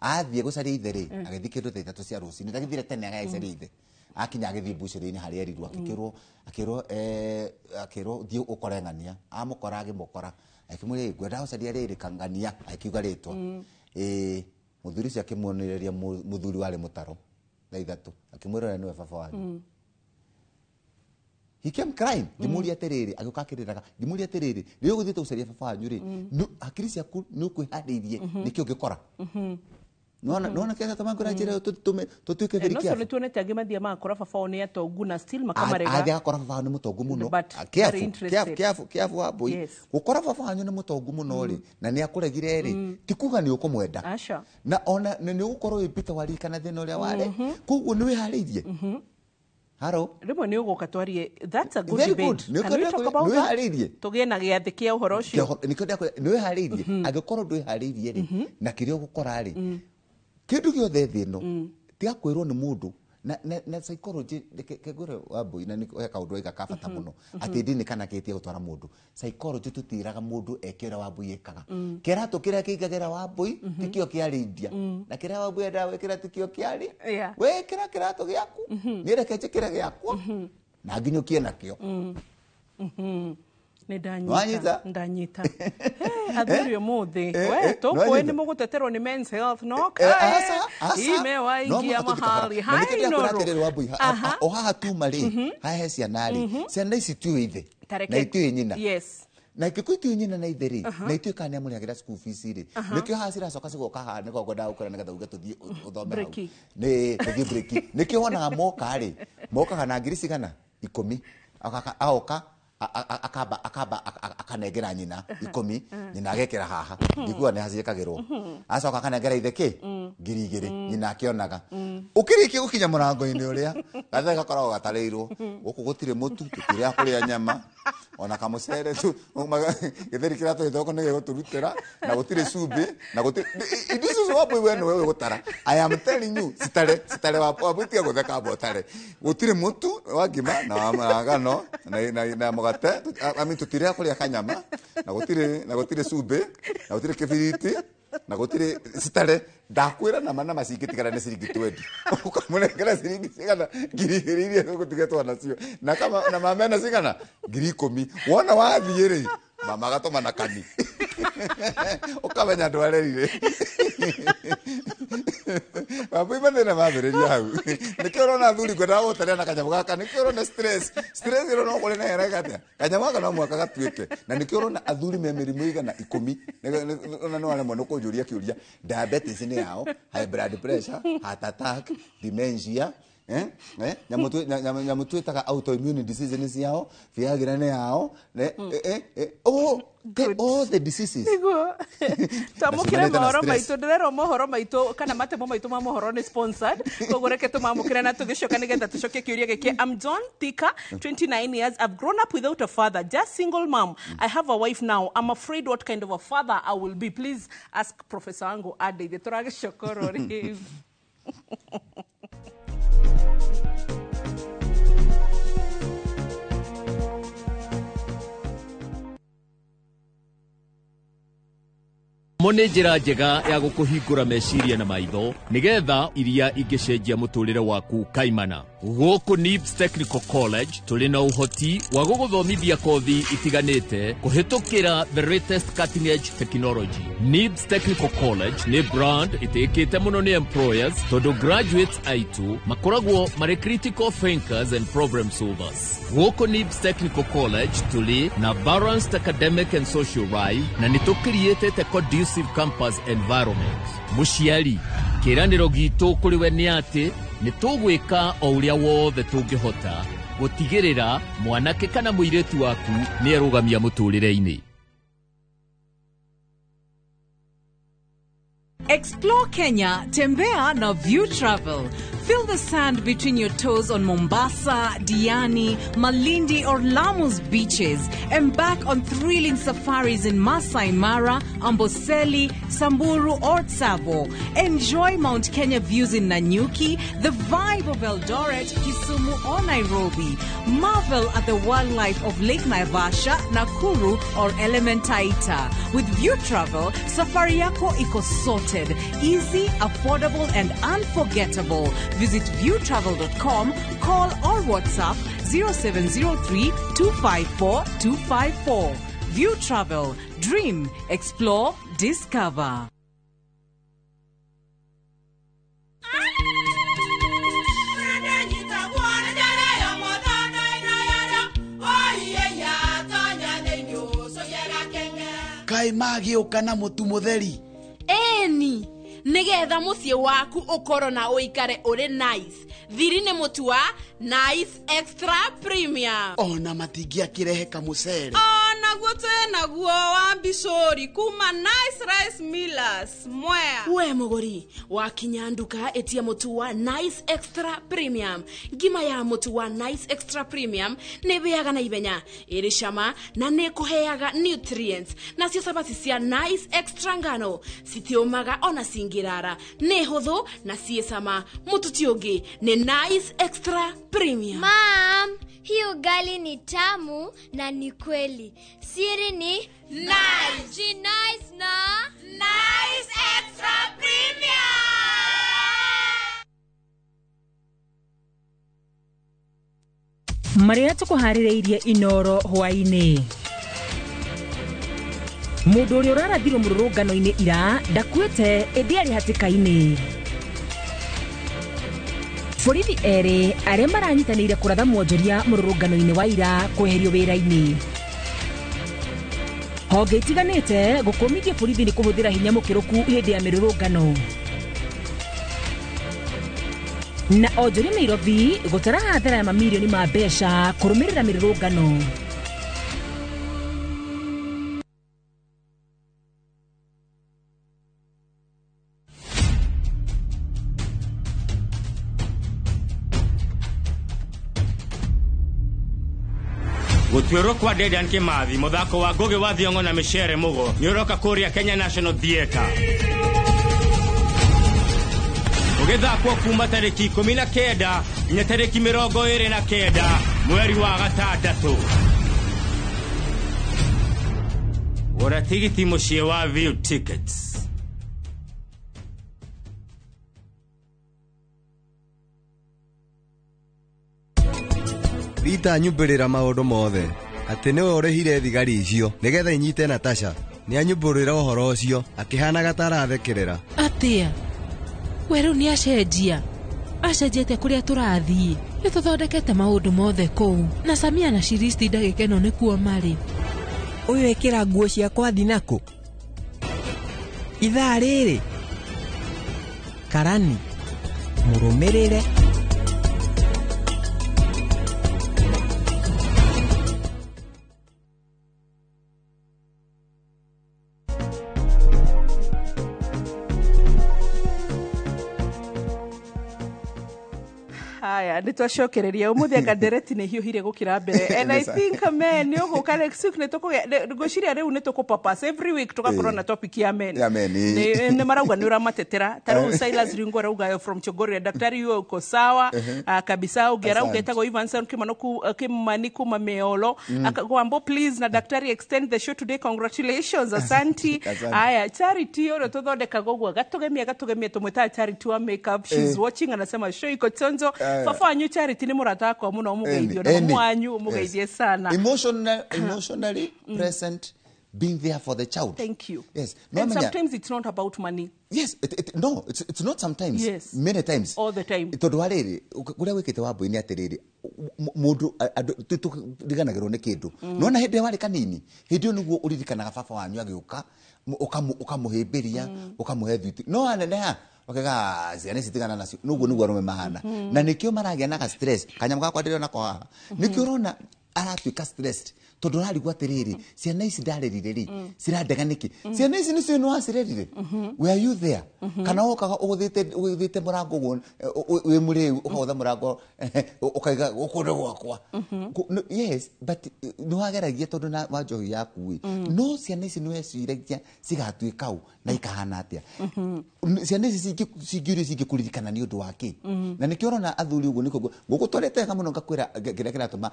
athiĩ gũcaria ithe rĩ agĩthiĩ kĩndũ thaa 3 cia rũcinĩ ndagĩthire tene agagĩcaria ithe akinya agĩthiĩ mbucĩrĩ-inĩ harĩa erirwo akĩrwo thiĩ ũkore ng'ania amũkora agĩmũkora akĩmwĩra ngwenda gũcaria rĩrĩ kang'ania akiuga rĩtwa mũthuri ũcio akĩmuonereria mũthuri warĩ mũtaro thaa 3 akĩmwĩra nĩwe baba wanyu he came crying ngĩmũria atĩrĩrĩ agĩũka akĩrĩraga ngĩmũria atĩrĩrĩ rĩrĩa ũgũthiĩte gũcaria baba wanyu rĩ hakiri ciaku nĩ ũkwĩharĩirie nĩkĩ ũngĩkora nona kĩrĩa tamangũra njĩra tũtuĩke very careful nĩ tuonete angĩ mathiĩ magakora baba wao nĩ atongu na still makamarega agakora baba wao nĩ mũtongu mũno kĩabu Wambui gũkora baba wanyu nĩ mũtongu mũno rĩ na nĩ akũregire rĩ ti kuga nĩ ũkũmwenda na ona nĩ ũgũkorwo wĩ Peter waririkana thĩna ũrĩa warĩ koguo nĩ wĩharĩirie haro rĩmwe nĩ ũgũka twarie that's a good debate can we talk about that tũgĩe na gĩathĩ kĩa ũhoro ũcio nĩ wĩharĩirie angĩkorwo ndwĩharĩirie rĩ na kĩrĩa ũgũkora rĩ kĩndũ gĩothe thĩ ĩno tiga kwĩrwo nĩ mũndũ na psychology kegore Wambui na nĩ kaũndũ waiga ka bata mũno atĩ ndĩ nĩ kana kĩtie gũtwara mũndũ psychology tũtiraga mũndũ eke ũrĩa Wambui ekaga kĩratũ kĩrĩa kĩigagĩra Wambui tikĩo kĩarĩ India na kĩrĩa Wambui endaga gwĩkĩra tikĩo kĩarĩ wĩkĩra kĩratũ gĩaku nĩ reke njĩkĩre gĩakwa na nginyũkie nakĩo ndanyita athuri ũmũthĩ we tũkũĩ nĩ mũgũteterwo nĩ men's health no imewaingia mahali o haha tuma rĩ hahe ciana rĩ ciana ici tiũĩ ithe na itiũĩ nyina na ingĩkorwo itiũĩ nyina na ithe rĩ na itiũĩ kana nĩamũrĩhagĩra school fees rĩ nĩkĩo haha ciracoka cigoka haha nĩguo ngwendaga gũkora nĩgetha uge tũthiĩ ũthome hau tũthiĩ break nĩkĩo wonaga moka rĩ mokaga na ngiri cigana 10 agoka akamba akanengera nyina 10 nyina agekera haha ngigua ni haciekagirwo acoka akanengera itheke 2,000 nyina akionaga ukiriki gukinya murango-ini uria gathe gakoragwo gatareirwo guku gutire mutu tukiria kuria nyama ona kamucere tu githeri kira tu thoko nige guturutira na gutire cumbi na gutire this is what we wewe gutara. I am telling you sitare wa butia gutheka botare gutire mutu wa ngima na magano na mugate ami tutiria kuria kanyama na gutire cumbi na gutire kibiriti na gutire sitare ndakwira na mana macingitigara ni ciringi 20 ukamurengera ciringi cigana 2,000 gutigetwo nacio na kama na mamena cigana 10,000 wona wathiire mama gatoma na kani ukamenya ndwarerire Wapo ibandena mabereria hau nikio urona thuri kwenda gutaria na kanyamu gaka nikio urona stress urona kule na era gata kanyamu gaka no mwaka gatuike na nikio urona athuri me mirimu igana 10 ona no wale mwana kunjuria kiuria diabetes ni yao, high blood pressure, heart attack, dementia nyamutu itaga autoimmune disease ni ciao viagirane yao all the diseases tamukire mohoro maitu ndirero mohoro maitu kana matemo maitu ma mohoro ni sponsored kogoreke tumamukire na tugicoka nigetha tucoke kiuria giki. I'm John Thika, 29 years. I've grown up without a father, just single mom. I have a wife now. I'm afraid what kind of a father I will be. Please ask Professor Ango Ade the turagicokoro ri Mone njira njega ya gukuhingura meciria na maitho nigetha iria ingicenjia muturire waku kaimana. Guku NIBS Technical College tuli na uhoti wa guguthomithia kothi itiganite kuhitukira the latest cutting edge technology. NIBS Technical College ni brand itikite muno ni employers tondu graduates aitu makoragwo mari critical thinkers and problem solvers. Guku NIBS Technical College tuli na balanced academic and social life na nitukiriete a conducive campus environment. Muciari kiraniro gitu kuri we ni ati nitugwika o uria wothe tungihota gutigirira mwanake kana muiretu waku ni arugamia muturire-ini. Explore Kenya, tembea na View Travel. Feel the sand between your toes on Mombasa, Diani, Malindi or Lamu's beaches. Embark on thrilling safaris in Masai Mara, Amboseli, Samburu or Tsavo. Enjoy Mount Kenya views in Nanyuki, the vibe of Eldoret, Kisumu or Nairobi. Marvel at the wildlife of Lake Naivasha, Nakuru or Elementaita. With View Travel, safari yako iko sorted. Easy, affordable and unforgettable. Visit viewtravel.com, call or WhatsApp 0703 254 254. View Travel. Dream, explore, discover. Kai magi ukana mutu mutheri. Eni nigetha mucie waku ukoro na uikare uri nice. Thiri ni mutu wa Nice Extra Premium. Ona matingia kirehe kamucere. Ona gutu naguo wa Bishori kuma Nice Rice Millers Mwea. We muguri wakinya nduka etia mutu wa Nice Extra Premium. Ngima ya mutu wa Nice Extra Premium ne beaga na ibenya iri shama na ne kuheaga nutrients na cio sabati cia Nice Extra ngano sitiomaga ona singirara ne huthu na ciesama mutu tiongi ne Nice Extra Premium. Mom, hii ugali ni tamu na ni kweli. Siri ni Nice. Ji nice na Nice Extra Premium. Maria tukuharireirie inoro hwaini. Mundu uri urarathirwo mururungano-ini ira ndakuite indiari hatikaini. Borithi eri aria maranyitanire kuratha mwonjoria mururungano-ini wa ira kweherio wira-ini. Honge itiganite gukumithia borithi ni kuhuthira hinya mukiruku hindi ya mirurungano. Na onjoria Nairobi gutara hathara ya mamilioni ma mbeca kurumirira mirurungano. Gũtuĩrwo kwa Dedan Kimathi mũthako wa Ngũgĩ wa Thiong'o na Micere Mugo nĩũroka kũrĩa Kenya National Theatre. Ũgĩthakwo kuma tarĩki 19 nginya tarĩki 29 mweri wa gatandatũ. Gũra tigiti mũciĩ wa View Tickets. Rita nyumbũrĩra maũndũ mothe atĩ nĩwe ũrĩhire thigari icio nĩgetha inyite Natasha nĩanyumbũrĩra ũhoro ũcio akĩhanaga ta arathekerera. Atĩa we rĩu nĩacenjia acenjete kũrĩa tũrathiĩ nĩtũthondekete maũndũ mothe kũu na Samia na Shiristi ndagĩka ĩno nĩkuo marĩ. Ũyũ ekĩra nguo ciakwa thinakũ ithaa rĩrĩ Karani mũrũmĩrĩre. Haya nitwacokereria umuthi ngadereti nĩ hiũhire gũkira mbere and I think men nĩ ũgũka next week ngwĩciria rĩu nĩ tũkũpapas every week tũgakorwo na topic ya men nĩ marauga nĩ ũramatetera ta rĩu Silas Ringo arauga from Chogoria daktari huyo uko sawa kabisa ũngĩ arauga etagwo Ivanson Kimani kuma Meolo akagwambo please na daktari extend the show today congratulations asanti. Haya Charity ũrĩa tũthondekaga ũguo gatũgemia tũmwĩtaga Charity wa makeup she's watching anasema show iko tonzo fafanyu Charity ni murata wako muno mugeithio na mwanyu mugeithie sana emotionally present being there for the child. Thank you. Yes. And sometimes it's not about money. Yes, no, it's not sometimes. Yes. Many times. All the time. Tondu wariri kuria wikite wambo ini atiriri mundu tutudiganagirwo ni kindu nona hindi wari kanini hindi niguo uririkanaga baba wanyu agiuka ukamuhimbiria ukamuhe thwiti no aneneha okaga ciana citigana nacio nuguo niguo arume mahana na nikio maragia na stress kanyamu gakwa ndirio nako haha nikio urona aratuika stressed tondu arigwa atiriri ciana ici ndarerire cirandega niki ciana ici nicio no acirerire were you there kana okaga uguthite murango guo we muriu ukahotha murango ukaiga ukunde gwakwa yes but no ageragia tondu na wanjohi yaku no ciana ici no eciragia cigatuika u na ikahana atia ciana ici cingikuririkana ni undu wake na nikio urona athuri uguo niko gugutwarete muno ngakwira kira kiratuma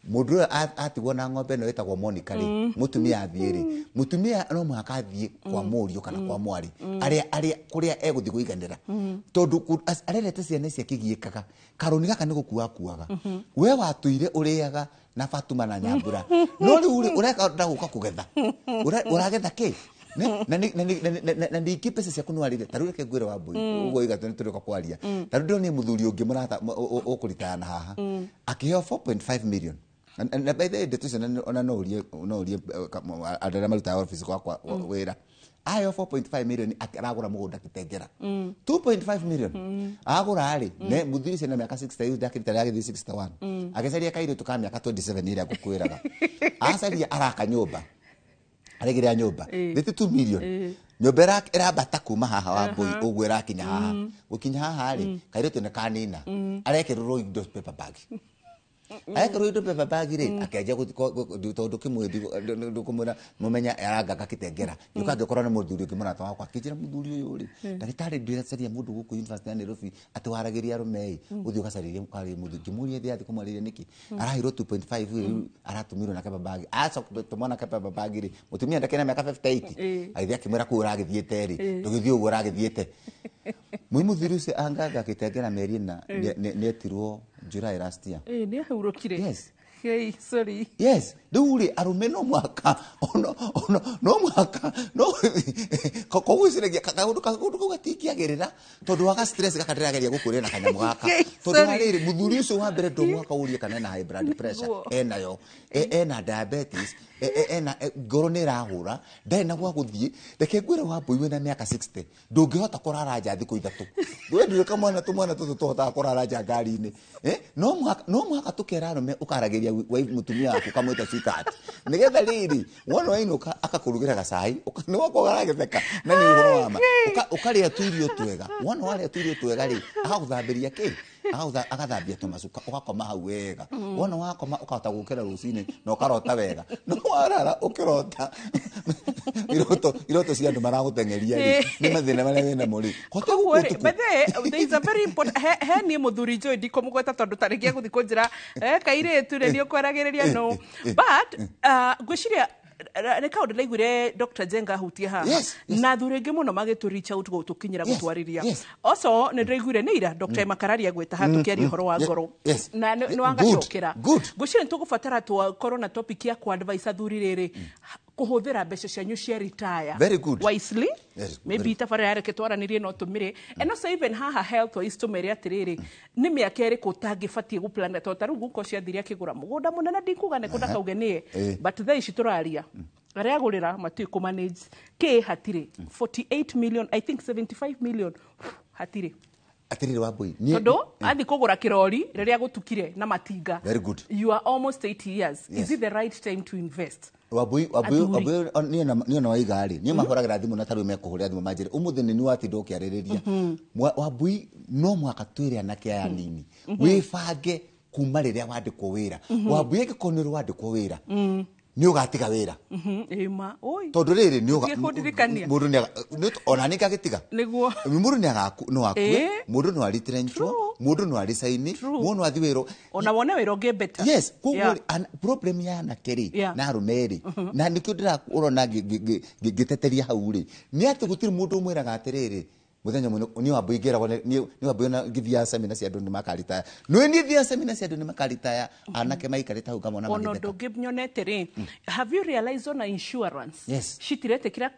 mundu atigwo na ng'ombe no etagwo Monica ri mutumia athiiri mutumia no mwaka athie kwa murio kana kwa mwari aria kuria eguthi guiganira tondu arerete ciana cia kigiekaga karoni gaka ni gukuaga we watuire uriaga na Fatuma na Nyambura no riu ureka ndaguka kugetha uragetha ki na ndiki pesa cia kunwarire taru reke ngwire wa mbui ugo igatwe nituruka kwaria taru ndo ni muthuri ungi murata ukuritana haha akiheo 4.5 million and by the way detution ona no urie adara maruta office kwa wira ayo 4.5 million aragura mugunda Kitengera 2.5 million agura ari ne muthuri cena miaka 60 youth dakita yake 61 agecaria kaire tuka miaka 27 ira gukwiraga acaria araka nyumba aregeria nyumba 2 million nyumba irabata kuma haha wa boy uguo irakinya haha gukinya haha ari kaire tune kanina arekerwo indo paper bag ayekero indo paper bag ri akeja tondu kimwendi ndukumura mumenya aranga Kitengera yukange korwo ni muthuri ukimurata wakwa kijira muthuri uyu ri ndagitari ndira caria mundu guku University ya Nairobi ati waragiria rumei uthi ukacaririe mukari muthuri kimurie thi athi kumwariria niki arahiro 2.5 aratumirwo na paper bag aca tumwana paper bag ri mutumia ndakena miaka 58 aithi akimwira ku uragithiete ri ndugithio ugu uragithiete muthuri ucio angaga Kitengera meri na netirwo July last year. Ni ahurukire. Yes. Hey, sorry. Yes. Duri arume no mwaka. No mwaka. No. Kogusire kagudu gatikia gerera. Tondu waka stress gakatirageria gukuria na kanyamu gaka. Tondu wariri muthuri ucio wa mbere ndo mwaka urie kana na high blood pressure. Enayo. Ena diabetes. Ena ngoro ni rahura. Ndena gwa guthie. Reke ngwire wa mbui na miaka 60. Ndungihota kurara nja thiku ithatu. Ndwe ndire kamwana tumwana tuhota kurara nja ngari-ini. No mwaka tukera rume ukarageria mutumia waku kamwita sweetheart nigetha riri wona wainuka akakurugira gacai ni wako garagetheka na ni uhoro wama ukaria tuirio twega wona waria tuirio twega ri akaguthambiria ki agathambia tumacuka ugakoma hau wega wona wakoma ukahota gukira rucini na ukarota wega no warara ukirota iroto cia andu maragutengeria ni mathina maria wina muri hote gukutuku there is a very important he ni muthuri Joy ndikumugweta tondu tarikia guthi kunjira kairitu ne ni ukwaragiriria no but gwiciria ne kaundu laigwire Dr. Jenga hutia haha na thurenge muno magitu reach out go tukinyira gutwariria also ne ndaigwire ne ira Dr. Makararia gweta ha tukiari horo wa ngoro na ni wangacokera gwiciria tugubatara tu corona topic ya ku advice athuri riri kuhuthira mbeca cianyu cia retire wisely maybe tafara yare ketwaranirie no tumire and also even haha health wise tumere atiriri ni miaka iri kutangibatie gu planet otaru guko cia thiria kigura mugunda munene ndikuga ne kunda kaugenie but they shituraria aria gurira matu ku manage ke hatire 48 million I think 75 million hatire atiriri wa boy tondu athi kugura kirori riria gutukire na matinga very good you are almost 80 years is it the right time to invest wabui niona waigari ni mahoragira thimu na taru mekuhuria thimu manjire umuthi ni watindo kiaririria wabui no mwaka twire anake aya nini wifange kuma riria wandikwo wira wabui gikonero wandikwo wira ni ugatiga wira ema oi tondu riri ni mundu ni ona ni gagitiga niguo mundu ni agaku no akue mundu no aritrencho mundu no arisaini mundu athi wiro ona wona wiro gebeta yes problem ya na keri na rumeri na nikyo ndira urona giteteria hau ri ni ati gutiri mundu mwiraga atiriri muthenya muno ni wabuyigera ni wabuyona githia semina cia andu ni makarita no ni thia semina cia andu ni makarita anake maikarita hau kama ona ono ndo gibnyonete ri have you realized on insurance shitirete kira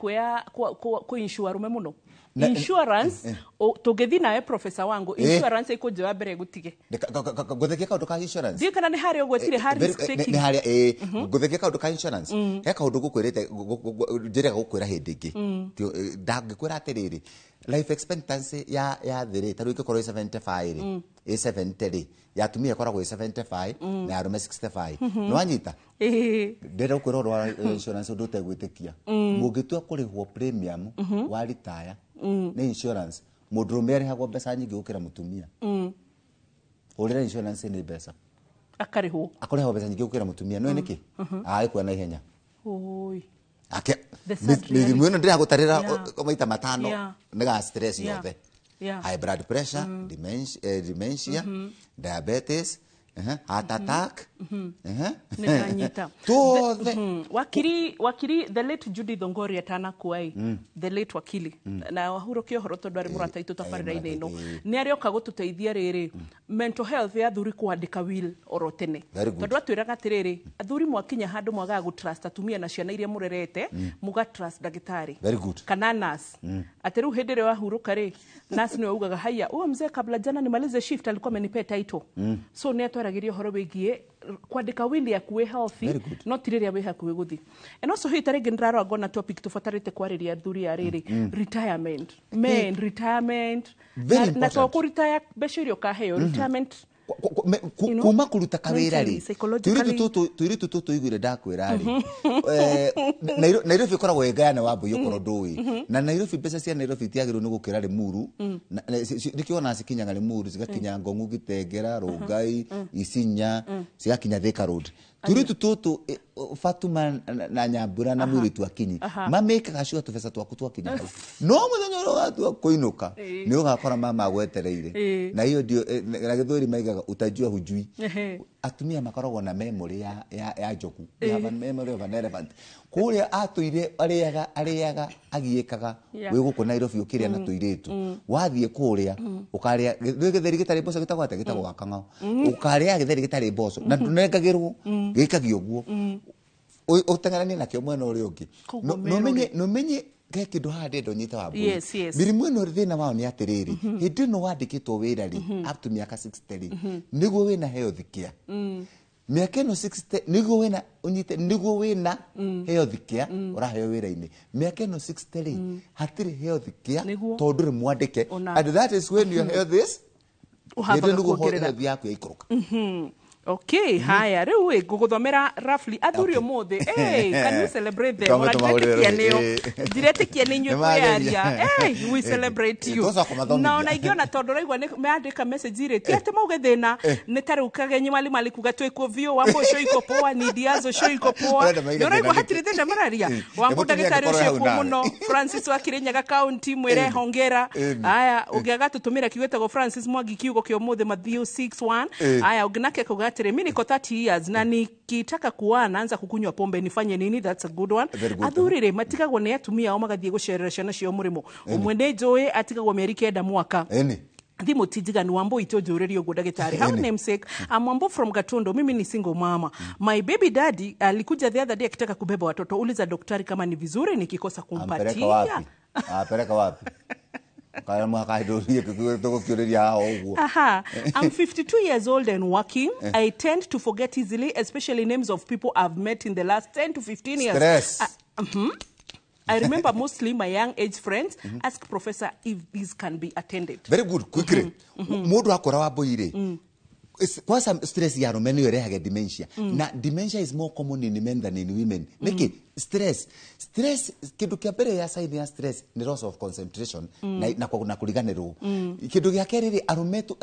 ku insure rume muno insurance tugethi nawe professor wangu insurance iko jwa mbere gutige gutheke kaundu ka insurance ndi kana ni hari ogwetire hari risk taking ni hari gutheke kaundu ka insurance he kaundu gukwirite njira gukwira hindi ingi ndangikwira atiriri life expectancy ya thiri taru ikikorwo 75 70 ya tumia koragwo 75 na arume 65 no anyita ndera ukwira ro insurance undu tegwitikia mugitua kurihwo premium wa retire ni insurance mundurume arihagwo mbeca nyingi gukira mutumia urira insurance ni mbeca akarihwo mbeca nyingi gukira mutumia no niki aikwa na ihenya oi ake ni mwana ndira gutarira maita matano nega stress yothe high blood pressure dementia diabetes heart attack nikanyita wakiri the late Judy Thongori atana kuai the late wakili na wahuro kio horo tondu ari murata itu tafarira ino ni ari oka gututeithia riri mental health ya thuri kuandika will orotene tondu atwiraga atiriri athuri mwakinya handu mwaga gu trust atumia na ciana iria murerete muga trust dagitari kana nurse atiru hindire wahuruka ri nurse ni ugaga haya huyo mzee kabla jana nimalize shift alikuwa amenipa title so ni atwaragirio horo wigie kwandika will ya kuwe healthy no tiriria we hakuwe guthi and also hii tarege ndraro agona topic tufatarite kwariria thuri ya riri retirement retirement na to ku retire beshirio ka heyo retirement kuma kuruta kawira ri tuiritu tutu igwire ndakwira ri Nairobi koragwo engayana wa mbuyo koro ndui na Nairobi mbeca cia Nairobi tiagirwo ni gukira ri muru nikiona cikinyaga ri muru cigakinya Ngongu Gitengera Rongai Isinya cigakinya Thika Road turitu tutu Fatuma na Nyambura na Muritu akinyi mamekaga sure tubesa twaku twakinya no muthenya ro gatu kuinuka ni ugakora mama gwetereire na hiyo ndio na githuri maigaga utajua hujui atumia makoragwo na memory ya njoku ya memory of an elephant kuria atuire ariaga agiekaga we guko Nairobi ukiria na tuiretu wathie kuria ukaria githeri gitari boso gitagwata gitagwo gakangao ukaria githeri gitari boso na ndunengagirwo gikagio guo utangarania na kio mwena uri ungi no menye gekindu hande ndo nyita wa buri mirimu ino thina wao ni atiriri hindi no wandikitwo wira ri up to miaka 60 niguo wina health care miaka ino 60 niguo wina unyite niguo wina health care uraheo wira-ini miaka ino 60 hatiri health care tondu ri mwandike and that is when your health is uhaba kuongerera health yaku yaikuruka Okay, haya riu guguthomera roughly athuri umuthi can we celebrate them diretikia ni nywe kwaria we celebrate you na ingiona tondu raigwa ni meandika message ire ti ati mauge thina ni tari ukagenyi mali kuga twiko vio wambo show iko poa ni diazo show iko poa no raigwa hatire thina mararia wambo ndagitari ucio kumuno Francis wa Kirinyaga county mwire hongera haya ungiaga tutumira kiwetego Francis Mwangi kiugo kio muthi Matthew 6:1 haya unginake kugatire mimi niko 30 years na nikitaka kuwa naanza kukunywa pombe nifanye nini? That's a good one. Athurire matigagwo ni atumia o magathie gucereresha nacio murimo umwende joe atigagwo meri kenda mwaka thimu tijiga ni wambo itojureri ugo dagitari how namesake I'm Wambo from Gatondo. Mimi ni single mama. My baby daddy alikuja the other day akitaka kubeba watoto. Uliza daktari kama ni vizuri nikikosa kumpatia. Apeleka wapi? I'm 52 years old and working. I tend to forget easily, especially names of people I've met in the last 10 to 15 years. Stress. I remember mostly my young age friends. Ask professor if these can be attended. Very good. Quickly. Mundu akora waboire. Kwanza stress ya romeni yorehage dementia. Na dementia is more common in men than in women. Niki stress kidu kia pere ya side ya stress ni loss of concentration na kuliganirwo. Kidu kia kerere arumetu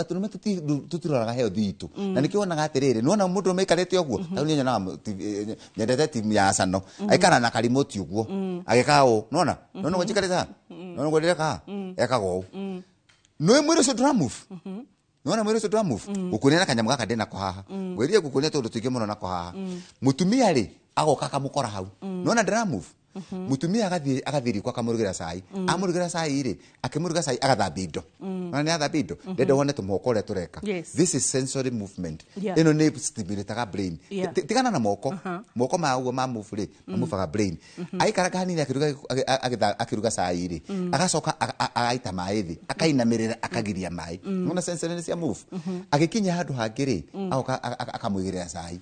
tutiroraga health itu. Na nikiona gatirire nona mundu meikarete ogwo. Tauni nyona nyendete team ya Arsenal. Aikara na karimoti ogwo. Agekao nona gwajikareta. Nona gwadireka ekago. No mwiro so drum move. Nona mwiro so drum move. Ukunena kanyamu gaka ndena ko haha. Gwerie gukunia tondu tuige muno nako haha. Mutumia ri agoka kamukora hau. Nona drum move. Mutumia agathiri kwa kamurugira sai. Amurugira sai ri akimuruga sai agathambia indo. Nona ni athambia indo. Ndende wone tumokore tureka. This is sensory movement. Ino ni stimulate brain. Tigana na moko. Moko ma ugo ma move ri. Mamufaga brain. Aikaraga hanini akiruga sai ri. Agacoka agaita mai thi. Akainamirira akagiria mai. Nona sensory cia move. Agikinya handu hangiri akamwigirira sai.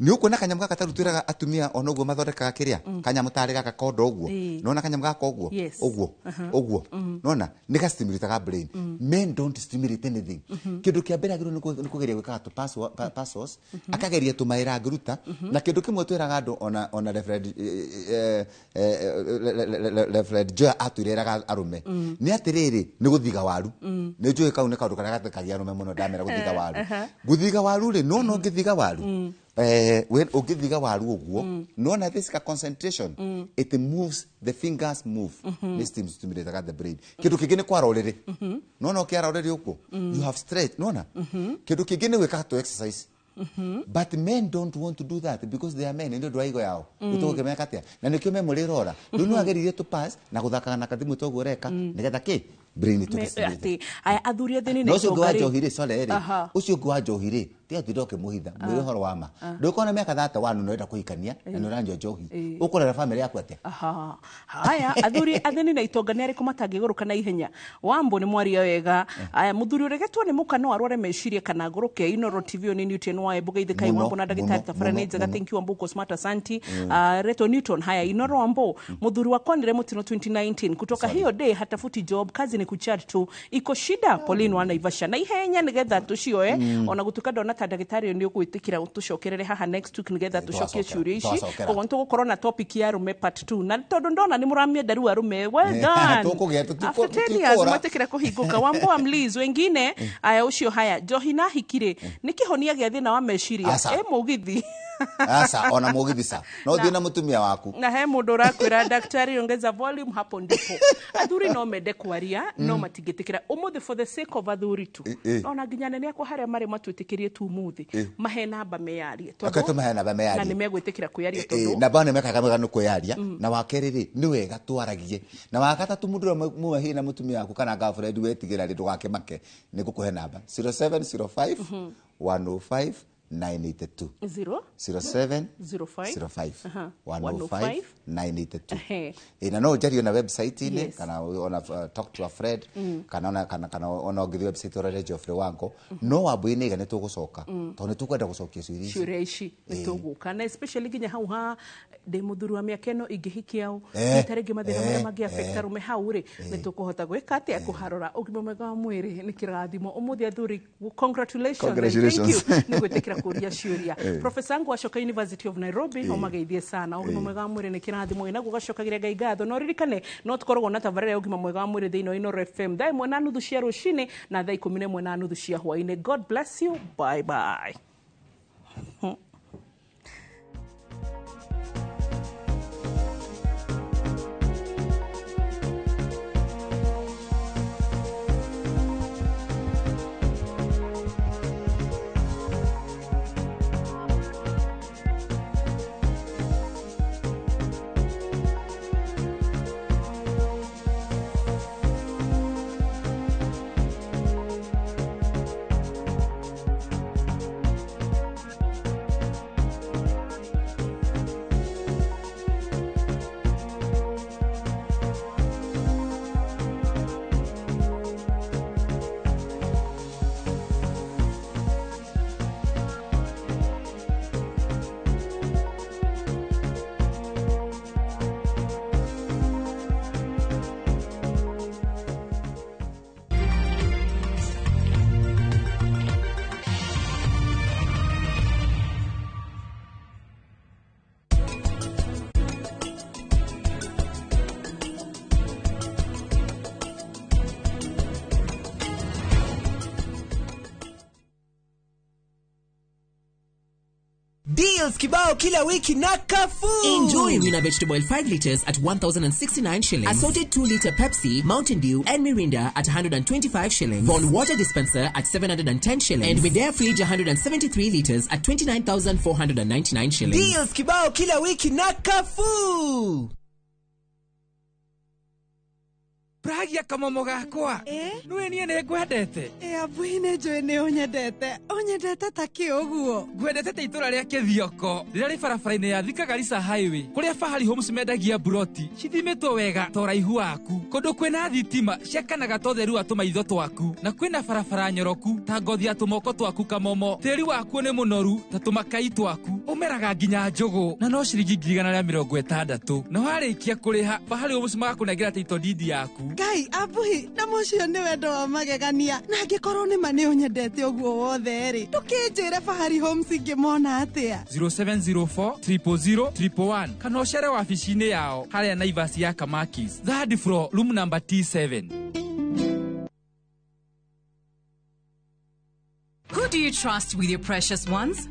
Ni uko na kanyamu gaka tarutiraga atumia onoguo mathondekaga kiria kanyamu tari gaka kondo ogwo nona kanyamu gaka ogwo nona nika stimulate brain. Men don't stimulate anything. Kindu kia mbere agiru ni kugeria gwika to passos akageria to maira gruta na kindu kimwe twiraga andu ona Lefred Joe aturiraga arume ni atiriri ni guthiga waru ni njui kau ni kaundu karia gatekagia arume muno ndamera guthiga waru guthiga waru ri no ngithiga waru when ogithiga waru ogwo nona this ka concentration it moves the fingers move this team stimulate the brain kindu kingine kwa rorere nona kia rorere uko you have stress nona kindu kingine weka to exercise but men don't want to do that because they are men ndio dwaigo yao utoke mekatia na nikio memori rora nunu ageririe to pass na guthaka na kathimu to goreka nigetha ki brain to stimulate athuria thini ni ucio gwa johire soleri ucio gwa johire tia tidoke muhitha mwiri horo wama ndukona miaka thata wanu noenda kuhikania na noranjo johi ukorera family yaku atia haya athuri athini na itongania ari kumatangiguruka na ihenya Wambo ni mwaria wega aya muthuri uregetwo ni mukano arware meciria kana nguruke Inoro TV ni Newton wa Bugaithe kai Wambo na dagitari tafarani nzega thank you Wambo smart asanti Reto Newton haya Inoro Wambo muthuri wa konire mutino 2019 kutoka hiyo day hatafuti job kazi ni kuchat tu iko shida Pauline wa Naivasha na ihenya nigetha tucioe ona gutukada ona dagitari ndio gwitikira utucokerere haha next week nigetha tucokie ciuria ici koguo ntugukorwo na topic ya rume part 2 na tondu ndona ni muramie daru arume well done tukugetukora kuhinguka Wambo amliz wengine aya ucio haya Johina hikire nikihonia gia thina wa meciria mugithi asa ona mugithi sa no thina mutumia waku na he mundu rakwira daktari ongeza volume hapo ndipo athuri no mende kwaria no matigitikira umuthi for the sake of athuri tu ona nginya nene akwa haria mari matwitikirie tu umuthi mahe namba meyarie tondu mahe namba meyarie na nimegwitikira kuyaria tondu na bana mekaga mwega no kuyaria na wakeriri ni wega twaragie na wakatatu mundu muwe hina mutumia waku kana girlfriend wetigira ri ndugake make ni gukuhe namba 0705 105 982 07 05 105 982 ina no jari na website ile kana ona talk to a friend kana ona ngithi website ora Geoffrey Wango no wabuine gane tugucoka tondu tukwenda gucokia ciuria ici nituguka na especially ginya hau ha de muthuru wa miaka ino ingihikiao tarigi mathina maria mangi affect arume hau ri nitukuhota gwika atia kuharora ugima mwega wa mwiri ni kirathimo umuthi athuri congratulations thank you ni gwitikira kuria ciuria professor ngo acoka University of Nairobi omageithie sana ugima mwega mwire ni kirathimo ina gugacokagire ngai ngatho no ririkane no tukoragwo na tabarĩra ya ugima mwega mwire thĩinĩ Ino FM thaa 1:30 cia rũcinĩ na thaa 11:30 cia hwaĩ-inĩ. God bless you, bye bye. Deals kibao kila wiki na Carrefour. Enjoy Wina vegetable oil 5 liters at 1,069 shillings. Assorted 2-liter Pepsi, Mountain Dew and Mirinda at 125 shillings. Von water dispenser at 710 shillings. And Medea fridge 173 liters at 29,499 shillings. Deals kibao kila wiki na Carrefour. Pragia kamomo gakwa nwe nie ne gwendete abuine njoe ne onyendete taki oguo gwendete te itura ria kithioko rira ri barabara-ini ya Thika Garissa highway kuria Fahari Homes mendagia buroti cithimitwo wega to raihu waku kundu kwina thitima ciakanaga to theru wa tumaitho twaku na kwina barabara nyoroku ta ngothi ya tumoko twaku kamomo tiri waku ni munoru ta tumakai twaku umeraga nginya njugu na no ciringi 160 na warikia kuriha Fahari Homes magakunengera title deed yaku Ngai abuhi na mucio ni wendo wa magegania na ngikorwo ni mane unyendete oguo wothe ri tukinjire Fahari Homes ngimona atia 0704 000 111 kana ucere wabici-ini yao haria Naivas ya Kamakis third floor room number T7. Who do you trust with your precious ones?